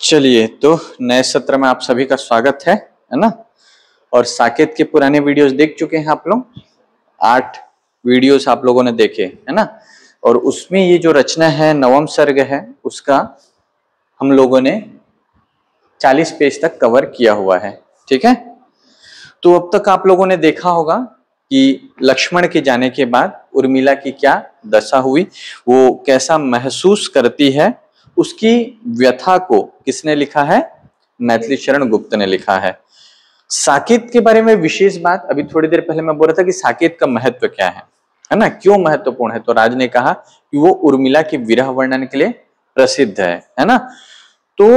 चलिए तो नए सत्र में आप सभी का स्वागत है ना। और साकेत के पुराने वीडियोस देख चुके हैं आप लोग। 8 वीडियोस आप लोगों ने देखे है ना। और उसमें ये जो रचना है नवम सर्ग है उसका हम लोगों ने 40 पेज तक कवर किया हुआ है। ठीक है, तो अब तक आप लोगों ने देखा होगा कि लक्ष्मण के जाने के बाद उर्मिला की क्या दशा हुई, वो कैसा महसूस करती है, उसकी व्यथा को किसने लिखा है? मैथिली शरण गुप्त ने लिखा है। साकेत के बारे में विशेष बात, अभी थोड़ी देर पहले मैं बोल रहा था कि साकेत का महत्व क्या है ना, क्यों महत्वपूर्ण है। तो राज ने कहा कि वो उर्मिला के विरह वर्णन के लिए प्रसिद्ध है ना। तो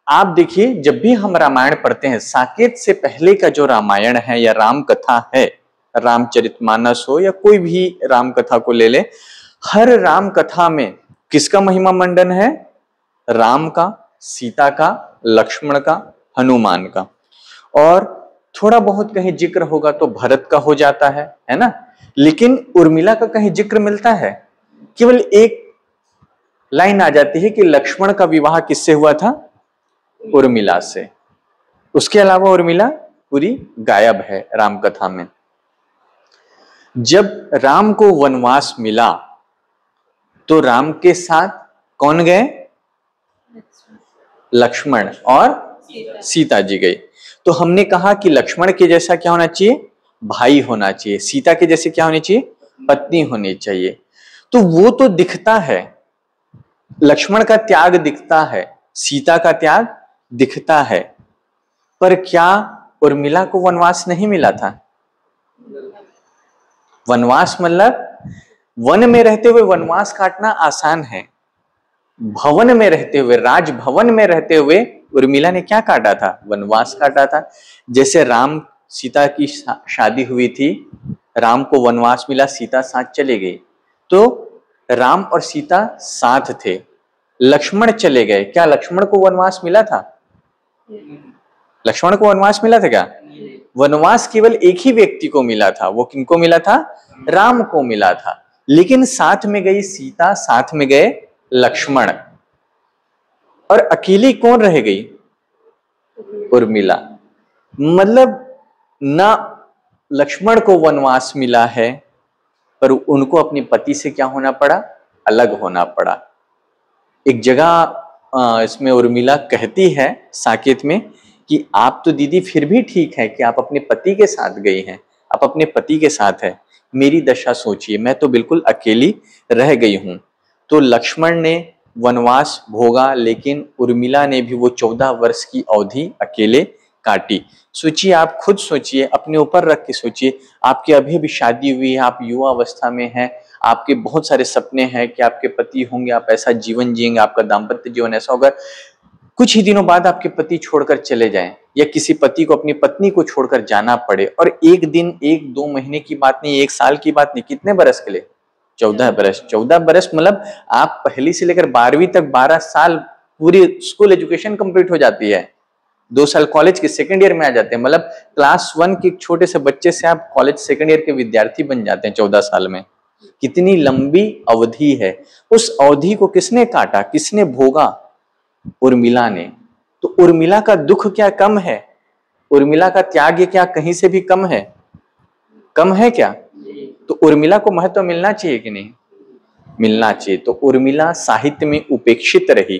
आप देखिए, जब भी हम रामायण पढ़ते हैं, साकेत से पहले का जो रामायण है या राम कथा है, रामचरितमानस हो या कोई भी राम कथा को ले ले, हर राम कथा में किसका महिमा मंडन है? राम का, सीता का, लक्ष्मण का, हनुमान का। और थोड़ा बहुत कहीं जिक्र होगा तो भरत का हो जाता है ना। लेकिन उर्मिला का कहीं जिक्र मिलता है? केवल एक लाइन आ जाती है कि लक्ष्मण का विवाह किससे हुआ था? उर्मिला से। उसके अलावा उर्मिला पूरी गायब है राम कथा में। जब राम को वनवास मिला तो राम के साथ कौन गए? लक्ष्मण और सीता जी गई। तो हमने कहा कि लक्ष्मण के जैसा क्या होना चाहिए? भाई होना चाहिए। सीता के जैसे क्या होनी चाहिए? पत्नी होनी चाहिए। तो वो तो दिखता है, लक्ष्मण का त्याग दिखता है, सीता का त्याग दिखता है, पर क्या उर्मिला को वनवास नहीं मिला था? वनवास मतलब वन में रहते हुए वनवास काटना आसान है। भवन में रहते हुए, राजभवन में रहते हुए उर्मिला ने क्या काटा था? वनवास काटा था। जैसे राम सीता की शादी हुई थी, राम को वनवास मिला, सीता साथ चले गई, तो राम और सीता साथ थे, लक्ष्मण चले गए, क्या लक्ष्मण को वनवास मिला था? लक्ष्मण को वनवास मिला था क्या? वनवास केवल एक ही व्यक्ति को मिला था। वो किनको मिला था? राम को मिला था। लेकिन साथ में गई सीता, साथ में गए लक्ष्मण, और अकेली कौन रह गई? उर्मिला। मतलब ना लक्ष्मण को वनवास मिला है, पर उनको अपने पति से क्या होना पड़ा? अलग होना पड़ा। एक जगह इसमें उर्मिला कहती है साकेत में कि आप तो दीदी फिर भी ठीक है कि आप अपने पति के साथ गई हैं, आप अपने पति के साथ है, मेरी दशा सोचिए, मैं तो बिल्कुल अकेली रह गई हूं। तो लक्ष्मण ने वनवास भोगा, लेकिन उर्मिला ने भी वो 14 वर्ष की अवधि अकेले काटी। सोचिए, आप खुद सोचिए, अपने ऊपर रख के सोचिए, आपकी अभी भी शादी हुई है, आप युवा अवस्था में हैं, आपके बहुत सारे सपने हैं कि आपके पति होंगे, आप ऐसा जीवन जिएंगे, आपका दाम्पत्य जीवन ऐसा होगा। कुछ ही दिनों बाद आपके पति छोड़कर चले जाएं, या किसी पति को अपनी पत्नी को छोड़कर जाना पड़े, और एक दिन, 1-2 महीने की बात नहीं, 1 साल की बात नहीं, कितने बरस के लिए? 14 बरस। 14 बरस मतलब आप पहली से लेकर 12वीं तक 12 साल पूरी स्कूल एजुकेशन कंप्लीट हो जाती है। 2 साल कॉलेज के सेकेंड ईयर में आ जाते हैं। मतलब क्लास 1 के छोटे से बच्चे से आप कॉलेज सेकेंड ईयर के विद्यार्थी बन जाते हैं 14 साल में। कितनी लंबी अवधि है। उस अवधि को किसने काटा, किसने भोगा? उर्मिला ने। तो उर्मिला का दुख क्या कम है? उर्मिला का त्याग क्या कहीं से भी कम है? कम है क्या? तो उर्मिला को महत्व मिलना चाहिए कि नहीं? मिलना चाहिए। तो उर्मिला साहित्य में उपेक्षित रही।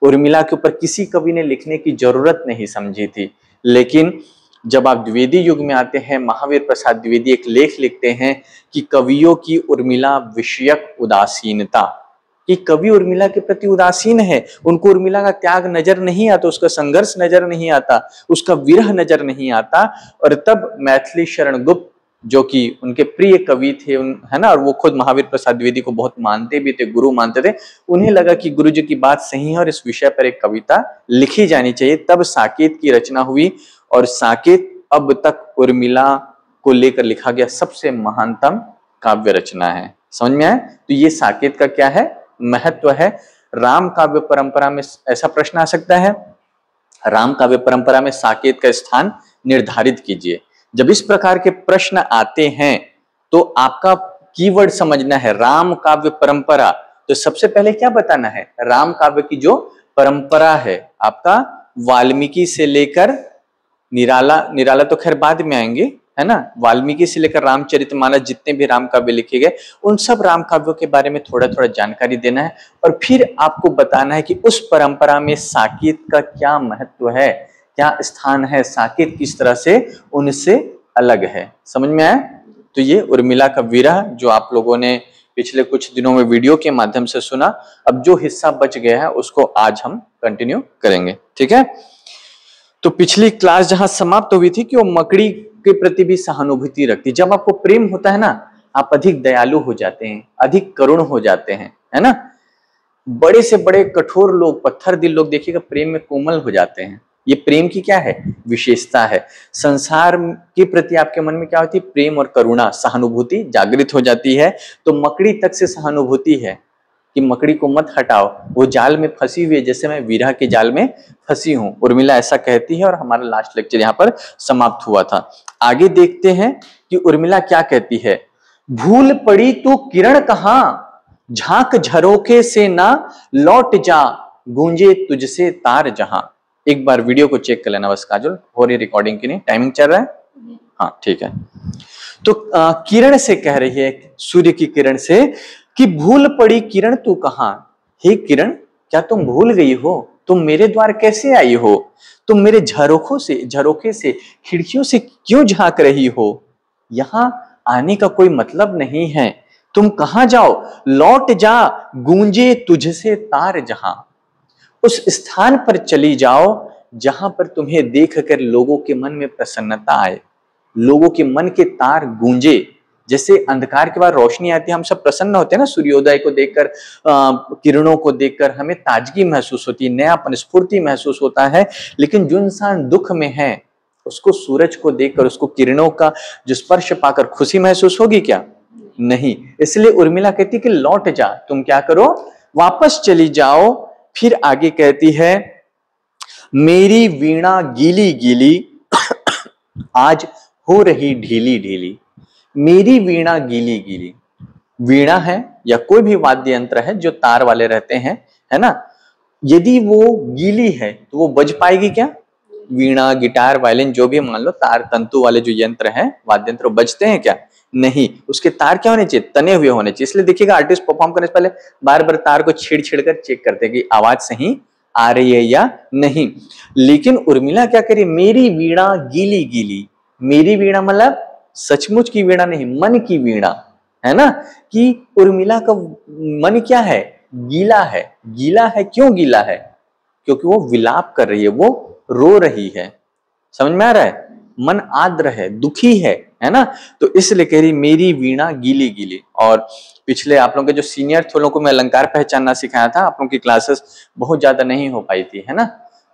उर्मिला के ऊपर किसी कवि ने लिखने की जरूरत नहीं समझी थी। लेकिन जब आप द्विवेदी युग में आते हैं, महावीर प्रसाद द्विवेदी एक लेख लिखते हैं कि कवियों की उर्मिला विषयक उदासीनता, कि कवि उर्मिला के प्रति उदासीन है, उनको उर्मिला का त्याग नजर नहीं आता, उसका संघर्ष नजर नहीं आता, उसका विरह नजर नहीं आता। और तब मैथिली शरण गुप्त, जो कि उनके प्रिय कवि थे, है ना, और वो खुद महावीर प्रसाद द्विवेदी को बहुत मानते भी थे, गुरु मानते थे, उन्हें लगा कि गुरु जी की बात सही है और इस विषय पर एक कविता लिखी जानी चाहिए। तब साकेत की रचना हुई, और साकेत अब तक उर्मिला को लेकर लिखा गया सबसे महानतम काव्य रचना है। समझ में आया? तो ये साकेत का क्या है? महत्व है। राम काव्य परंपरा में ऐसा प्रश्न आ सकता है, राम काव्य परंपरा में साकेत का स्थान निर्धारित कीजिए। जब इस प्रकार के प्रश्न आते हैं तो आपका कीवर्ड समझना है राम काव्य परंपरा। तो सबसे पहले क्या बताना है? राम काव्य की जो परंपरा है आपका वाल्मीकि से लेकर निराला तो खैर बाद में आएंगे, है ना। वाल्मीकि से लेकर रामचरितमानस जितने भी राम काव्य लिखे गए उन सब राम काव्यों के बारे में थोड़ा थोड़ा जानकारी देना है और फिर आपको बताना है कि उस परंपरा में साकेत का क्या महत्व है, क्या स्थान है, साकेत किस तरह से उनसे अलग है। समझ में आया? तो ये उर्मिला का विरह जो आप लोगों ने पिछले कुछ दिनों में वीडियो के माध्यम से सुना, अब जो हिस्सा बच गया है उसको आज हम कंटिन्यू करेंगे, ठीक है। तो पिछली क्लास जहां समाप्त हुई थी कि वो मकड़ी के प्रति भी सहानुभूति रखती। जब आपको प्रेम होता है ना, आप अधिक दयालु हो जाते हैं, अधिक करुण हो जाते हैं, है ना। बड़े से बड़े कठोर लोग, पत्थर दिल लोग देखिएगा प्रेम में कोमल हो जाते हैं। ये प्रेम की क्या है? विशेषता है। संसार के प्रति आपके मन में क्या होती है? प्रेम और करुणा, सहानुभूति जागृत हो जाती है। तो मकड़ी तक से सहानुभूति है कि मकड़ी को मत हटाओ, वो जाल में फंसी हुई है जैसे मैं विरह के जाल में फंसी हूं। उर्मिला ऐसा कहती है और हमारा लास्ट लेक्चर यहाँ पर समाप्त हुआ था। आगे देखते हैं कि उर्मिला क्या कहती है। भूल पड़ी तू किरण कहां, झांक झरोखे से ना लौट जा, गूंजे तुझसे तार जहां। एक बार वीडियो को चेक कर लेना बस काजल, हो रही रिकॉर्डिंग की नहीं, टाइमिंग चल रहा है, हाँ ठीक है। तो किरण से कह रही है, सूर्य की किरण से, कि भूल पड़ी किरण तू कहां। हे किरण, क्या तुम भूल गई हो? तुम मेरे द्वार कैसे आई हो? तुम मेरे झरोखे से खिड़कियों से क्यों झांक रही हो? यहां आने का कोई मतलब नहीं है। तुम कहां जाओ? लौट जा, गूंजे तुझसे तार जहां। उस स्थान पर चली जाओ जहां पर तुम्हें देखकर लोगों के मन में प्रसन्नता आए, लोगों के मन के तार गूंजे। जैसे अंधकार के बाद रोशनी आती है, हम सब प्रसन्न होते हैं ना, सूर्योदय को देखकर, किरणों को देखकर हमें ताजगी महसूस होती है, नयापन, स्फूर्ति महसूस होता है। लेकिन जो इंसान दुख में है उसको सूरज को देखकर, उसको किरणों का जो स्पर्श पाकर खुशी महसूस होगी क्या? नहीं। इसलिए उर्मिला कहती है कि लौट जा, तुम क्या करो? वापस चली जाओ। फिर आगे कहती है, मेरी वीणा गीली गीली आज हो रही ढीली ढीली। मेरी वीणा गीली गीली, वीणा है या कोई भी वाद्य यंत्र है जो तार वाले रहते हैं, है ना, यदि वो गीली है तो वो बज पाएगी क्या? वीणा, गिटार, वायलिन जो भी मान लो तार तंतु वाले जो यंत्र हैं, वाद्य यंत्र, बजते हैं क्या? नहीं। उसके तार क्या होने चाहिए? तने हुए होने चाहिए। इसलिए देखिएगा आर्टिस्ट परफॉर्म करने से पहले बार बार तार को छेड़ छेड़ कर चेक करते हैं कि आवाज सही आ रही है या नहीं। लेकिन उर्मिला क्या करी? मेरी वीणा गीली गीली। मेरी वीणा मतलब सचमुच की वीणा नहीं, मन की वीणा, है ना। कि उर्मिला का मन क्या है? गीला है। गीला है, क्यों गीला है? क्योंकि वो विलाप कर रही है, वो रो रही है। समझ में आ रहा है? मन आर्द्र है, दुखी है ना। तो इसलिए कह रही मेरी वीणा गीली गीली। और पिछले आप लोगों के जो सीनियर थे लोगों को मैं अलंकार पहचानना सिखाया था, आप लोगों की क्लासेस बहुत ज्यादा नहीं हो पाई थी, है ना।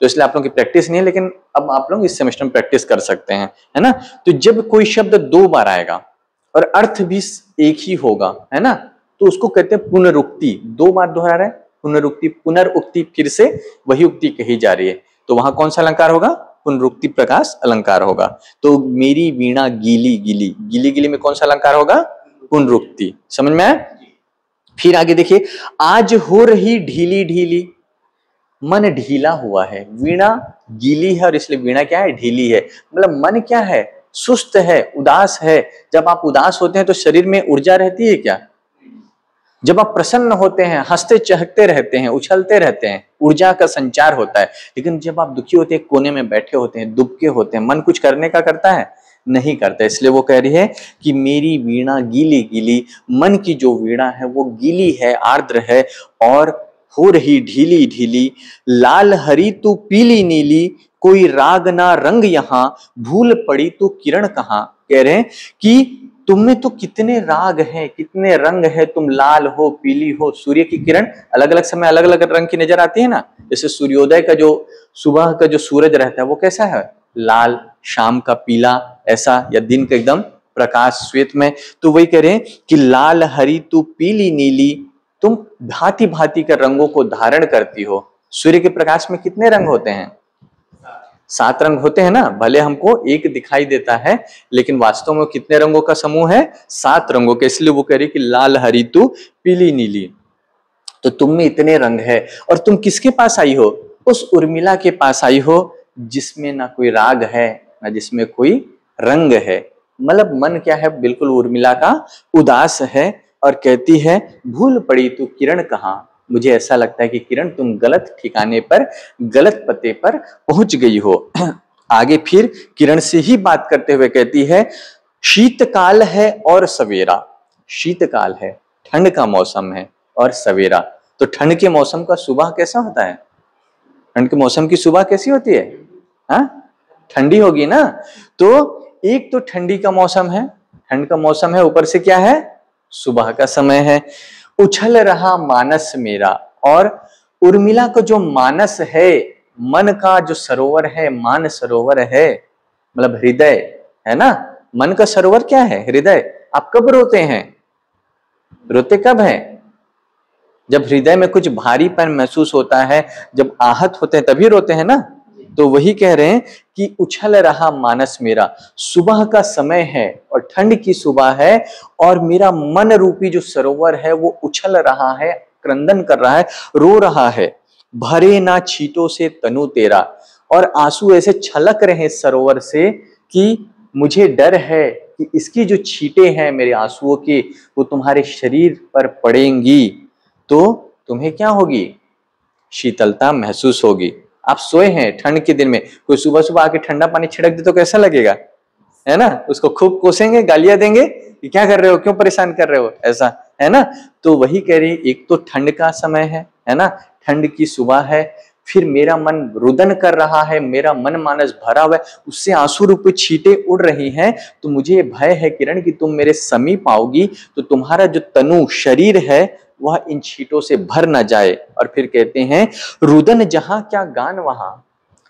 तो इसलिए आप लोगों की प्रैक्टिस नहीं है, लेकिन अब आप लोग इस सेमेस्टर में प्रैक्टिस कर सकते हैं, है ना। तो जब कोई शब्द 2 बार आएगा और अर्थ भी एक ही होगा, है ना, तो उसको कहते हैं पुनरुक्ति। 2 बार दोहरा रहा है, पुनरुक्ति, पुनरुक्ति, फिर से वही उक्ति कही जा रही है। तो वहां कौन सा अलंकार होगा? पुनरुक्ति प्रकाश अलंकार होगा। तो मेरी वीणा गीली गीली, गीली गीली में कौन सा अलंकार होगा? पुनरुक्ति। समझ में आया? फिर आगे देखिए, आज हो रही ढीली ढीली, मन ढीला हुआ है। वीणा गीली है और इसलिए वीणा क्या है? ढीली है। मतलब मन क्या है? सुस्त है, उदास है। जब आप उदास होते हैं तो शरीर में ऊर्जा रहती है क्या? जब आप प्रसन्न होते हैं, हंसते चहकते रहते हैं, उछलते रहते हैं, ऊर्जा का संचार होता है। लेकिन जब आप दुखी होते हैं, कोने में बैठे होते हैं, दुबके होते हैं, मन कुछ करने का करता है? नहीं करता। इसलिए वो कह रही है कि मेरी वीणा गीली गीली, मन की जो वीणा है वो गीली है, आर्द्र है और हो रही ढीली ढीली। लाल हरी तू पीली नीली, कोई राग ना रंग यहाँ, भूल पड़ी तू किरण कहाँ। कह रहे हैं कि तुमने तो कितने राग हैं, कितने रंग है, तुम लाल हो, पीली हो। सूर्य की किरण अलग अलग समय अलग अलग रंग की नजर आती है ना। जैसे सूर्योदय का जो सुबह का जो सूरज रहता है वो कैसा है? लाल, शाम का पीला ऐसा, या दिन का एकदम प्रकाश श्वेत में। तो वही कह रहे हैं कि लाल हरी तू पीली नीली, तुम भांति भांति के रंगों को धारण करती हो। सूर्य के प्रकाश में कितने रंग होते हैं? 7 रंग होते हैं ना। भले हमको एक दिखाई देता है लेकिन वास्तव में कितने रंगों का समूह है? 7 रंगों के। इसलिए वो कह रही कि लाल हरी तू पीली नीली। तो तुम में इतने रंग है और तुम किसके पास आई हो? उस उर्मिला के पास आई हो जिसमें ना कोई राग है ना जिसमें कोई रंग है। मतलब मन क्या है, बिल्कुल उर्मिला का उदास है और कहती है भूल पड़ी तू किरण कहाँ। मुझे ऐसा लगता है कि किरण तुम गलत ठिकाने पर, गलत पते पर पहुंच गई हो। आगे फिर किरण से ही बात करते हुए कहती है शीतकाल है और सवेरा। शीतकाल है, ठंड का मौसम है, और सवेरा, तो ठंड के मौसम का सुबह कैसा होता है? ठंड के मौसम की सुबह कैसी होती है? हाँ, ठंडी होगी ना। तो एक तो ठंडी का मौसम है, ठंड का मौसम है, ऊपर से क्या है? सुबह का समय है। उछल रहा मानस मेरा, और उर्मिला को जो मानस है, मन का जो सरोवर है, मान सरोवर है, मतलब हृदय है ना। मन का सरोवर क्या है? हृदय। आप कब रोते हैं? रोते कब हैं? जब हृदय में कुछ भारीपन महसूस होता है, जब आहत होते हैं तभी रोते हैं ना। तो वही कह रहे हैं कि उछल रहा मानस मेरा, सुबह का समय है और ठंड की सुबह है, और मेरा मन रूपी जो सरोवर है वो उछल रहा है, क्रंदन कर रहा है, रो रहा है। भरे ना छींटों से तनु तेरा, और आंसू ऐसे छलक रहे सरोवर से कि मुझे डर है कि इसकी जो छींटे हैं मेरे आंसुओं की, वो तुम्हारे शरीर पर पड़ेंगी तो तुम्हें क्या होगी? शीतलता महसूस होगी। आप सोए हैं ठंड के दिन में, कोई सुबह सुबह आके ठंडा पानी छिड़क दे तो कैसा लगेगा? है ना, उसको खूब कोसेंगे, गालियां देंगे कि क्या कर रहे हो, क्यों परेशान कर रहे हो, ऐसा है ना। तो वही कह रही, एक तो ठंड का समय है ना, ठंड की सुबह है, फिर मेरा मन रुदन कर रहा है, मेरा मन मानस भरा हुआ है, उससे आंसू रूपी छींटे उड़ रही हैं। तो मुझे भय है किरण कि तुम मेरे समीप आओगी तो तुम्हारा जो तनु शरीर है वह इन छींटों से भर ना जाए। और फिर कहते हैं रुदन जहां क्या गान वहां,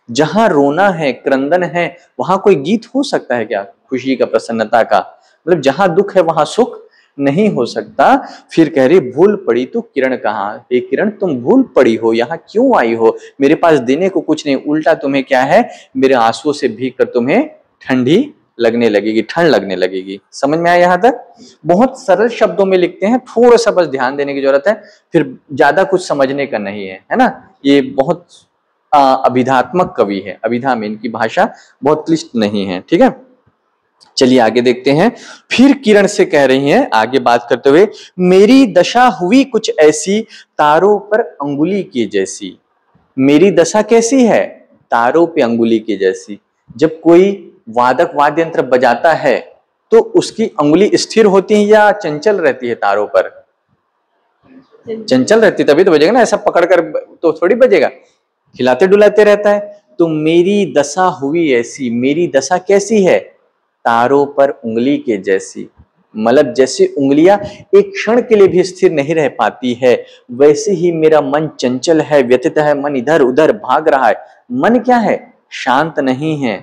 जहां रोना है, क्रंदन है, वहां कोई गीत हो सकता है क्या? खुशी का, प्रसन्नता का, मतलब जहां दुख है वहां सुख नहीं हो सकता। फिर कह रही भूल पड़ी तो किरण कहाँ। हे किरण, तुम भूल पड़ी हो, यहाँ क्यों आई हो? मेरे पास देने को कुछ नहीं, उल्टा तुम्हें क्या है, मेरे आंसुओं से भीग कर तुम्हें ठंडी लगने लगेगी, ठंड लगने लगेगी। समझ में आया यहाँ तक? बहुत सरल शब्दों में लिखते हैं, थोड़ा सा बस ध्यान देने की जरूरत है, फिर ज्यादा कुछ समझने का नहीं है ना। ये बहुत अभिधात्मक कवि है, अभिधा में इनकी भाषा बहुत क्लिष्ट नहीं है। ठीक है, चलिए आगे देखते हैं। फिर किरण से कह रही हैं आगे बात करते हुए, मेरी दशा हुई कुछ ऐसी, तारों पर अंगुली की जैसी। मेरी दशा कैसी है? तारों पे अंगुली की जैसी। जब कोई वादक वाद्य यंत्र बजाता है तो उसकी अंगुली स्थिर होती है या चंचल रहती है? तारों पर चंचल रहती, तभी तो बजेगा ना, ऐसा पकड़कर तो थोड़ी बजेगा, हिलाते डुलाते रहता है। तो मेरी दशा हुई ऐसी, मेरी दशा कैसी है? तारों पर उंगली के जैसी। मतलब जैसे उंगलियां एक क्षण के लिए भी स्थिर नहीं रह पाती है, वैसे ही मेरा मन चंचल है, व्यथित है, मन इधर उधर भाग रहा है। मन क्या है? शांत नहीं है,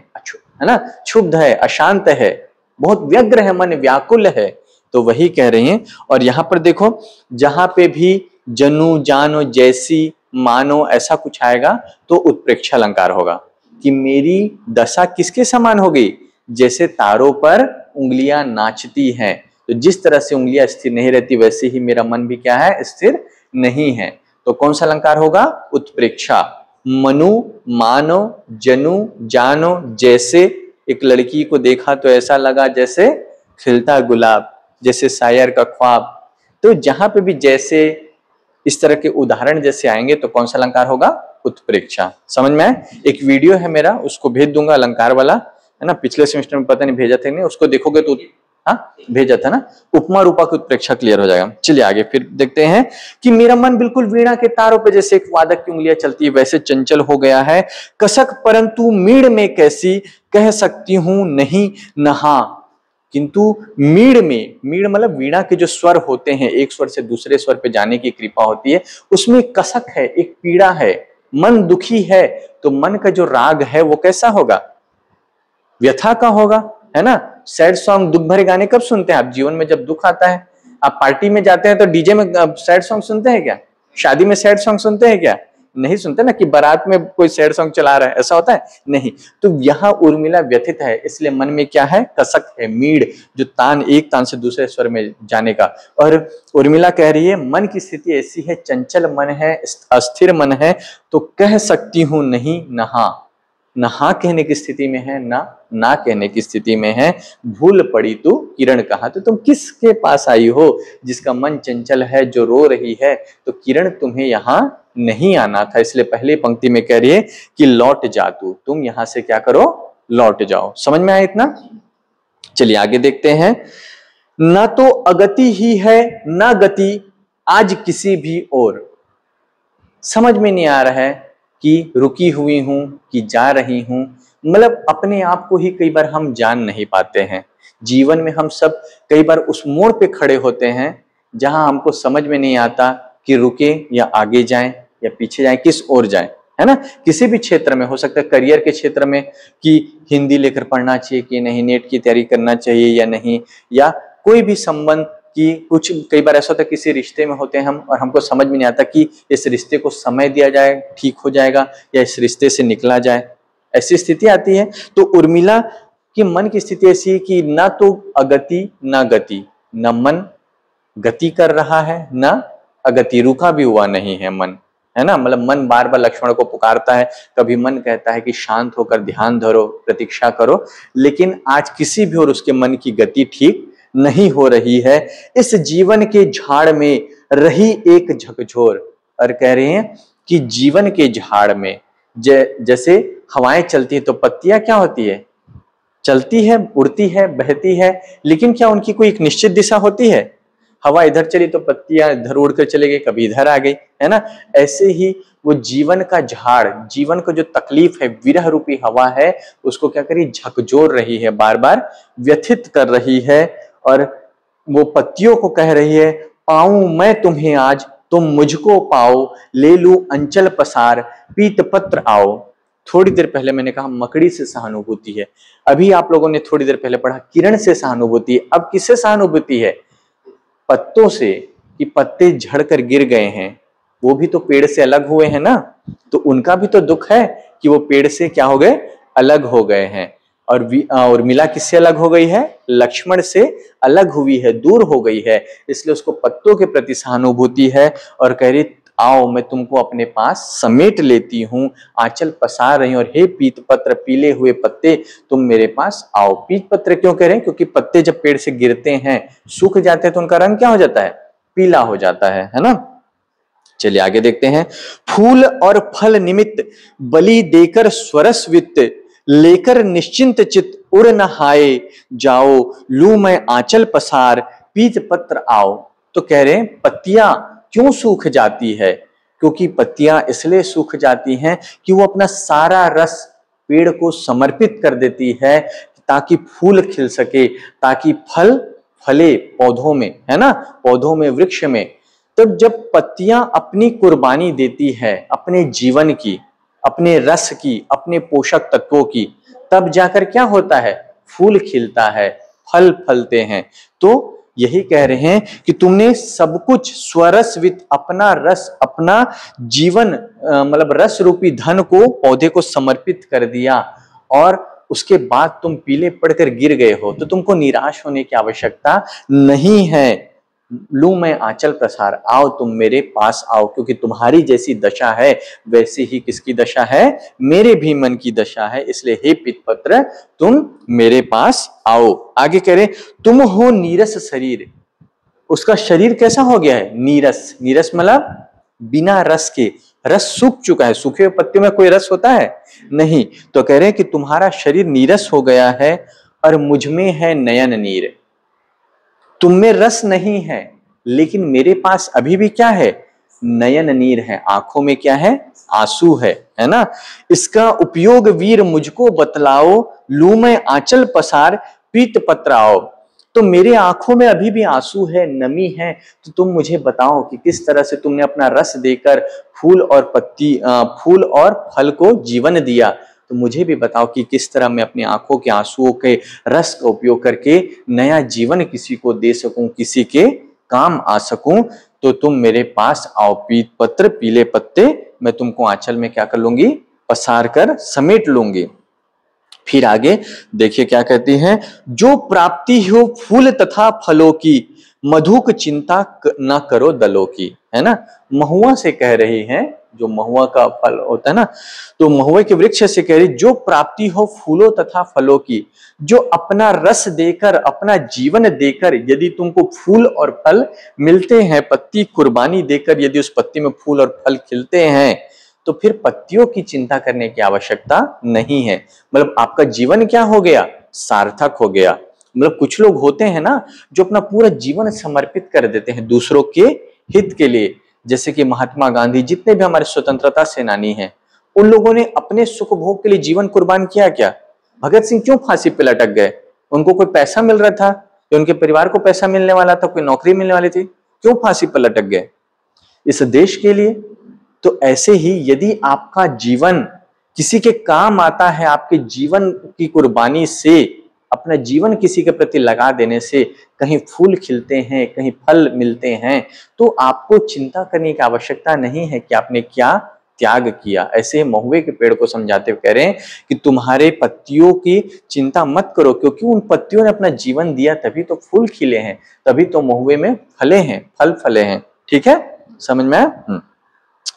है ना, क्षुब्ध है, अशांत है, बहुत व्यग्र है, मन व्याकुल है। तो वही कह रहे हैं। और यहां पर देखो, जहां पे भी जनु, जानो, जैसी, मानो ऐसा कुछ आएगा तो उत्प्रेक्षा अलंकार होगा कि मेरी दशा किसके समान हो गई? जैसे तारों पर उंगलियां नाचती हैं, तो जिस तरह से उंगलियां स्थिर नहीं रहती वैसे ही मेरा मन भी क्या है? स्थिर नहीं है। तो कौन सा अलंकार होगा? उत्प्रेक्षा। मनु, मानो, जनु, जानो, जैसे। एक लड़की को देखा तो ऐसा लगा जैसे खिलता गुलाब, जैसे शायर का ख्वाब। तो जहां पे भी जैसे, इस तरह के उदाहरण जैसे आएंगे तो कौन सा अलंकार होगा? उत्प्रेक्षा। समझ में आए? एक वीडियो है मेरा, उसको भेज दूंगा अलंकार वाला, है ना, पिछले सेमेस्टर में पता नहीं भेजा था नहीं, उसको देखोगे तो, हाँ भेजा था ना, उपमा रूपा की उत्प्रेक्षा क्लियर हो जाएगा। चलिए आगे फिर देखते हैं कि मेरा मन बिल्कुल वीणा के तारों पे जैसे एक वादक की उंगलियां चलती है वैसे चंचल हो गया है। कसक परंतु मीड़ में कैसी, कह सकती हूं नहीं नहा। किंतु मीड़ में, मीड़ मतलब वीणा के जो स्वर होते हैं, एक स्वर से दूसरे स्वर पे जाने की कृपा होती है, उसमें कसक है, एक पीड़ा है, मन दुखी है। तो मन का जो राग है वो कैसा होगा? व्यथा का होगा, है ना। सैड सॉन्ग, दुख भरे गाने कब सुनते हैं आप? जीवन में जब दुख आता है। आप पार्टी में जाते हैं तो डीजे में सैड सॉन्ग सुनते हैं क्या? शादी में सैड सॉन्ग सुनते हैं क्या? नहीं सुनते ना कि बारात में कोई सैड सॉन्ग चला रहा है, ऐसा होता है नहीं। तो यहाँ उर्मिला व्यथित है, इसलिए मन में क्या है, कसक है, मीड़, जो तान, एक तान से दूसरे स्वर में जाने का। और उर्मिला कह रही है मन की स्थिति ऐसी है, चंचल मन है, अस्थिर मन है, तो कह सकती हूं नहीं नहा। नहा कहने की स्थिति में है, ना कहने की स्थिति में है। भूल पड़ी तू किरण कहा, तो तुम किसके पास आई हो जिसका मन चंचल है, जो रो रही है। तो किरण तुम्हें यहाँ नहीं आना था, इसलिए पहली पंक्ति में कह रही है कि लौट जा तू, तुम यहां से क्या करो, लौट जाओ। समझ में आया इतना? चलिए आगे देखते हैं। ना तो अगति ही है ना गति आज किसी भी ओर। समझ में नहीं आ रहा है कि रुकी हुई हूं कि जा रही हूं, मतलब अपने आप को ही कई बार हम जान नहीं पाते हैं। जीवन में हम सब कई बार उस मोड़ पे खड़े होते हैं जहां हमको समझ में नहीं आता कि रुके या आगे जाएं या पीछे जाएं, किस ओर जाएं, है ना। किसी भी क्षेत्र में हो सकता है, करियर के क्षेत्र में कि हिंदी लेकर पढ़ना चाहिए कि नहीं, नेट की तैयारी करना चाहिए या नहीं, या कोई भी संबंध कि कुछ कई बार ऐसा होता है किसी रिश्ते में होते हैं हम और हमको समझ में नहीं आता कि इस रिश्ते को समय दिया जाए, ठीक हो जाएगा, या इस रिश्ते से निकला जाए, ऐसी स्थिति आती है। तो उर्मिला की मन की स्थिति ऐसी है कि ना तो अगति ना गति, न मन गति कर रहा है ना अगति, रुका भी हुआ नहीं है मन, है ना। मतलब मन बार बार लक्ष्मण को पुकारता है, कभी मन कहता है कि शांत होकर ध्यान धरो, प्रतीक्षा करो, लेकिन आज किसी भी और उसके मन की गति ठीक नहीं हो रही है। इस जीवन के झाड़ में रही एक झकझोर, और कह रहे हैं कि जीवन के झाड़ में जैसे हवाएं चलती है तो पत्तियां क्या होती है, चलती है, उड़ती है, बहती है, लेकिन क्या उनकी कोई एक निश्चित दिशा होती है? हवा इधर चली तो पत्तियां इधर उड़ कर चले गई, कभी इधर आ गई, है ना। ऐसे ही वो जीवन का झाड़, जीवन को जो तकलीफ है, विरह रूपी हवा है, उसको क्या करी, झकझोर रही है, बार बार व्यथित कर रही है। और वो पत्तियों को कह रही है, पाऊं मैं तुम्हें आज, तुम मुझको पाओ, ले लूं अंचल पसार, पीत पत्र आओ। थोड़ी देर पहले मैंने कहा मकड़ी से सहानुभूति है, अभी आप लोगों ने थोड़ी देर पहले पढ़ा किरण से सहानुभूति है। अब किससे सहानुभूति है? पत्तों से, कि पत्ते झड़कर गिर गए हैं, वो भी तो पेड़ से अलग हुए हैं ना, तो उनका भी तो दुख है कि वो पेड़ से क्या हो गए, अलग हो गए हैं। और मिला किससे अलग हो गई है? लक्ष्मण से अलग हुई है, दूर हो गई है, इसलिए उसको पत्तों के प्रति सहानुभूति है। और कह रही आओ मैं तुमको अपने पास समेट लेती हूँ, आंचल पसार रही हूँ, और हे पीत पत्र, पीले हुए पत्ते, तुम मेरे पास आओ। पीत पत्र क्यों कह रहे हैं? क्योंकि पत्ते जब पेड़ से गिरते हैं, सूख जाते हैं, तो उनका रंग क्या हो जाता है, पीला हो जाता है ना। चलिए आगे देखते हैं। फूल और फल निमित्त बलि देकर स्वरस वित्त, लेकर निश्चिंत चित उड़ न हाय जाओ, लू मैं आंचल पसार, पीत पत्र आओ। तो कह रहे हैं पत्तियां क्यों सूख जाती है? क्योंकि पत्तियां इसलिए सूख जाती हैं कि वो अपना सारा रस पेड़ को समर्पित कर देती है, ताकि फूल खिल सके, ताकि फल फले पौधों में, है ना, पौधों में, वृक्ष में। तो जब पत्तियां अपनी कुर्बानी देती है अपने जीवन की, अपने रस की, अपने पोषक तत्वों की, तब जाकर क्या होता है, फूल खिलता है, फल फलते हैं। तो यही कह रहे हैं कि तुमने सब कुछ स्वरसवित, अपना रस, अपना जीवन, मतलब रस रूपी धन को, पौधे को समर्पित कर दिया, और उसके बाद तुम पीले पड़कर गिर गए हो। तो तुमको निराश होने की आवश्यकता नहीं है। लू मैं आंचल प्रसार, आओ तुम मेरे पास आओ, क्योंकि तुम्हारी जैसी दशा है वैसी ही किसकी दशा है, मेरे भी मन की दशा है, इसलिए हे पितपत्र तुम मेरे पास आओ। आगे कह रहे तुम हो नीरस शरीर। उसका शरीर कैसा हो गया है, नीरस। नीरस मतलब बिना रस के, रस सूख चुका है। सूखे हुए पत्ते में कोई रस होता है नहीं। तो कह रहे हैं कि तुम्हारा शरीर नीरस हो गया है, और मुझ में है नयन नीर। तुम में रस नहीं है, लेकिन मेरे पास अभी भी क्या है, नयन नीर है, आंखों में क्या है, आंसू है ना। इसका उपयोग वीर मुझको बतलाओ, लू मैं आंचल पसार, पीत पत्र आओ। तो मेरे आंखों में अभी भी आंसू है, नमी है, तो तुम मुझे बताओ कि किस तरह से तुमने अपना रस देकर फूल और फल को जीवन दिया। तो मुझे भी बताओ कि किस तरह मैं अपनी आंखों के आंसुओं के रस का उपयोग करके नया जीवन किसी को दे सकूं, किसी के काम आ सकूं। तो तुम मेरे पास आओ, पीत पत्र, पीले पत्ते मैं तुमको आंचल में क्या कर लूंगी, पसार कर समेट लूंगी। फिर आगे देखिए क्या कहती है, जो प्राप्ति हो फूल तथा फलों की, मधुक चिंता न करो दलों की, है ना। महुआ से कह रही है, जो महुआ का फल होता है ना, तो महुए के वृक्ष से कह रही, जो प्राप्ति हो फूलों तथा फलों की, जो अपना रस देकर, अपना जीवन देकर यदि तुमको फूल और फल मिलते हैं, पत्ती कुर्बानी देकर यदि उस पत्ती में फूल और फल खिलते हैं, तो फिर पत्तियों की चिंता करने की आवश्यकता नहीं है। मतलब आपका जीवन क्या हो गया, सार्थक हो गया। मतलब कुछ लोग होते हैं ना जो अपना पूरा जीवन समर्पित कर देते हैं दूसरों के हित के लिए, जैसे कि महात्मा गांधी, जितने भी हमारे स्वतंत्रता सेनानी हैं, उन लोगों ने अपने सुख भोग के लिए जीवन कुर्बान किया क्या? भगत सिंह क्यों फांसी पे लटक गए? उनको कोई पैसा मिल रहा था या उनके परिवार को पैसा मिलने वाला था, कोई नौकरी मिलने वाली थी, क्यों फांसी पर लटक गए? इस देश के लिए। तो ऐसे ही यदि आपका जीवन किसी के काम आता है, आपके जीवन की कुर्बानी से, अपना जीवन किसी के प्रति लगा देने से कहीं फूल खिलते हैं, कहीं फल मिलते हैं, तो आपको चिंता करने की आवश्यकता नहीं है कि आपने क्या त्याग किया। ऐसे महुए के पेड़ को समझाते हुए कह रहे हैं कि तुम्हारे पत्तियों की चिंता मत करो, क्योंकि उन पत्तियों ने अपना जीवन दिया, तभी तो फूल खिले हैं, तभी तो महुए में फले हैं, फल फले हैं। ठीक है, समझ में आया?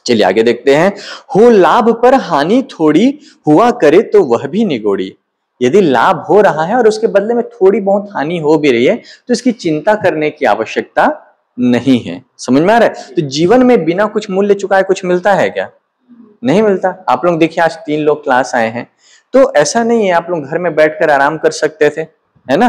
चलिए आगे देखते हैं। हो लाभ पर हानि थोड़ी, हुआ करे तो वह भी निगोड़ी। यदि लाभ हो रहा है और उसके बदले में थोड़ी बहुत हानि हो भी रही है, तो इसकी चिंता करने की आवश्यकता नहीं है। समझ में आ रहा है? तो जीवन में बिना कुछ मूल्य चुकाए कुछ मिलता है क्या? नहीं मिलता। आप लोग देखिए, आज 3 लोग क्लास आए हैं, तो ऐसा नहीं है आप लोग घर में बैठकर आराम कर सकते थे, है ना,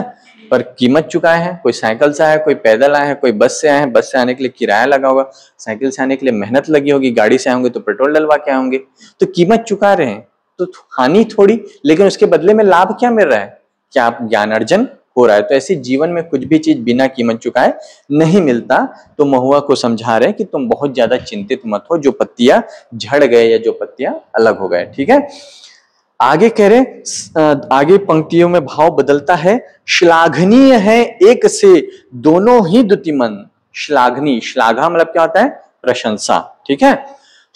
पर कीमत चुकाए हैं। कोई साइकिल से आया, कोई पैदल आया है, कोई बस से आए हैं, बस से आने के लिए किराया लगा होगा, साइकिल से आने के लिए मेहनत लगी होगी, गाड़ी से आएंगे तो पेट्रोल डलवा के आएंगे, तो कीमत चुका रहे हैं। तो हानि थोड़ी, लेकिन उसके बदले में लाभ क्या मिल रहा है? क्या आप ज्ञान अर्जन हो रहा है। तो ऐसे जीवन में कुछ भी चीज बिना कीमत चुकाए नहीं मिलता। तो महुआ को समझा रहे कि तुम बहुत ज्यादा चिंतित मत हो, जो पत्तियां झड़ गए या जो पत्तियां अलग हो गए। ठीक है, आगे कह रहे, आगे पंक्तियों में भाव बदलता है। श्लाघनीय है एक से दोनों ही द्युतिमन। श्लाघनीय, श्लाघा मतलब क्या होता है? प्रशंसा। ठीक है,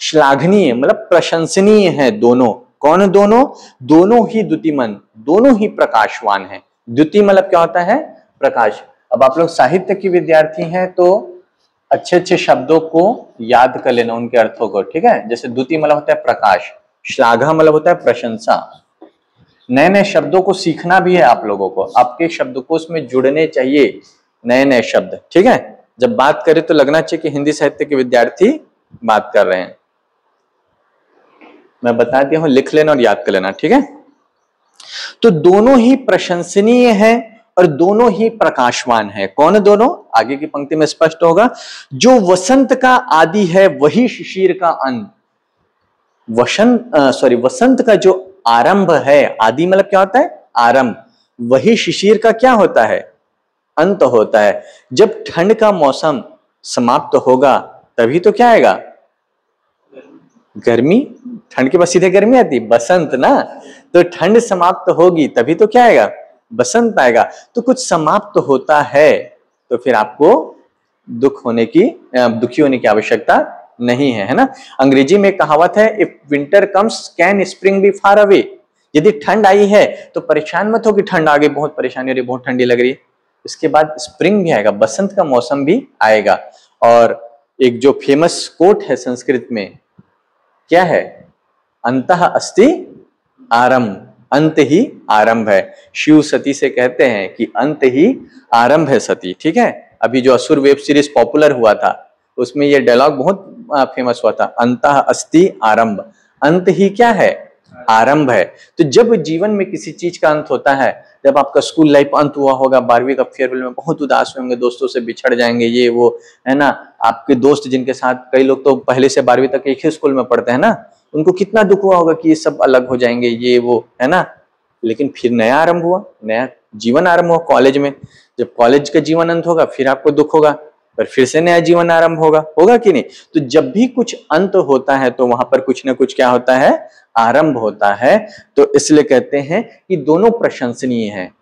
श्लाघनीय मतलब प्रशंसनीय है दोनों। कौन दोनों? दोनों ही द्युतिमन, दोनों ही प्रकाशवान है। द्युति मतलब क्या होता है? प्रकाश। अब आप लोग साहित्य के विद्यार्थी हैं तो अच्छे अच्छे शब्दों को याद कर लेना, उनके अर्थों को। ठीक है, जैसे द्युति मतलब होता है प्रकाश, श्लाघा मतलब होता है प्रशंसा। नए नए शब्दों को सीखना भी है आप लोगों को, आपके शब्दकोश में जुड़ने चाहिए नए नए शब्द। ठीक है, जब बात करें तो लगना चाहिए कि हिंदी साहित्य के विद्यार्थी बात कर रहे हैं। मैं बता दिया हूं, लिख लेना और याद कर लेना। ठीक है, तो दोनों ही प्रशंसनीय है और दोनों ही प्रकाशवान है। कौन दोनों? आगे की पंक्ति में स्पष्ट होगा। जो वसंत का आदि है वही शिशिर का अंत। वसंत का जो आरंभ है, आदि मतलब क्या होता है? आरंभ। वही शिशिर का क्या होता है? अंत होता है। जब ठंड का मौसम समाप्त होगा तभी तो क्या आएगा? गर्मी। ठंड के बाद सीधे गर्मी आती है, बसंत ना। तो ठंड समाप्त होगी तभी तो क्या आएगा? बसंत आएगा। तो कुछ समाप्त होता है तो फिर आपको दुखी होने की आवश्यकता नहीं है, है ना। अंग्रेजी में कहावत है, if winter comes can spring be far away. यदि ठंड आई है तो परेशान मत हो कि ठंड आ गई, बहुत परेशानी हो रही, बहुत ठंडी लग रही है। इसके बाद स्प्रिंग भी आएगा, बसंत का मौसम भी आएगा। और एक जो फेमस कोट है संस्कृत में, क्या है? अंतः अस्ति आरंभ, अंत ही आरंभ है। शिव सती से कहते हैं कि अंत ही आरंभ है सती। ठीक है, अभी जो असुर वेब सीरीज पॉपुलर हुआ था उसमें ये डायलॉग बहुत फेमस हुआ था, अंतः अस्ति आरंभ। अंत ही क्या है? आरंभ है। तो जब जीवन में किसी चीज का अंत होता है, जब आपका स्कूल लाइफ अंत हुआ होगा, 12वीं का फेयरवेल में बहुत उदास होंगे, दोस्तों से बिछड़ जाएंगे, ये वो, है ना। आपके दोस्त जिनके साथ, कई लोग तो पहले से 12वीं तक एक ही स्कूल में पढ़ते हैं ना, उनको कितना दुख हुआ होगा कि ये सब अलग हो जाएंगे, ये वो, है ना। लेकिन फिर नया आरंभ हुआ, नया जीवन आरंभ हुआ कॉलेज में। जब कॉलेज का जीवन अंत होगा फिर आपको दुख होगा, पर फिर से नया जीवन आरंभ होगा कि नहीं। तो जब भी कुछ अंत होता है तो वहां पर कुछ ना कुछ क्या होता है? आरंभ होता है। तो इसलिए कहते हैं कि दोनों प्रशंसनीय हैं,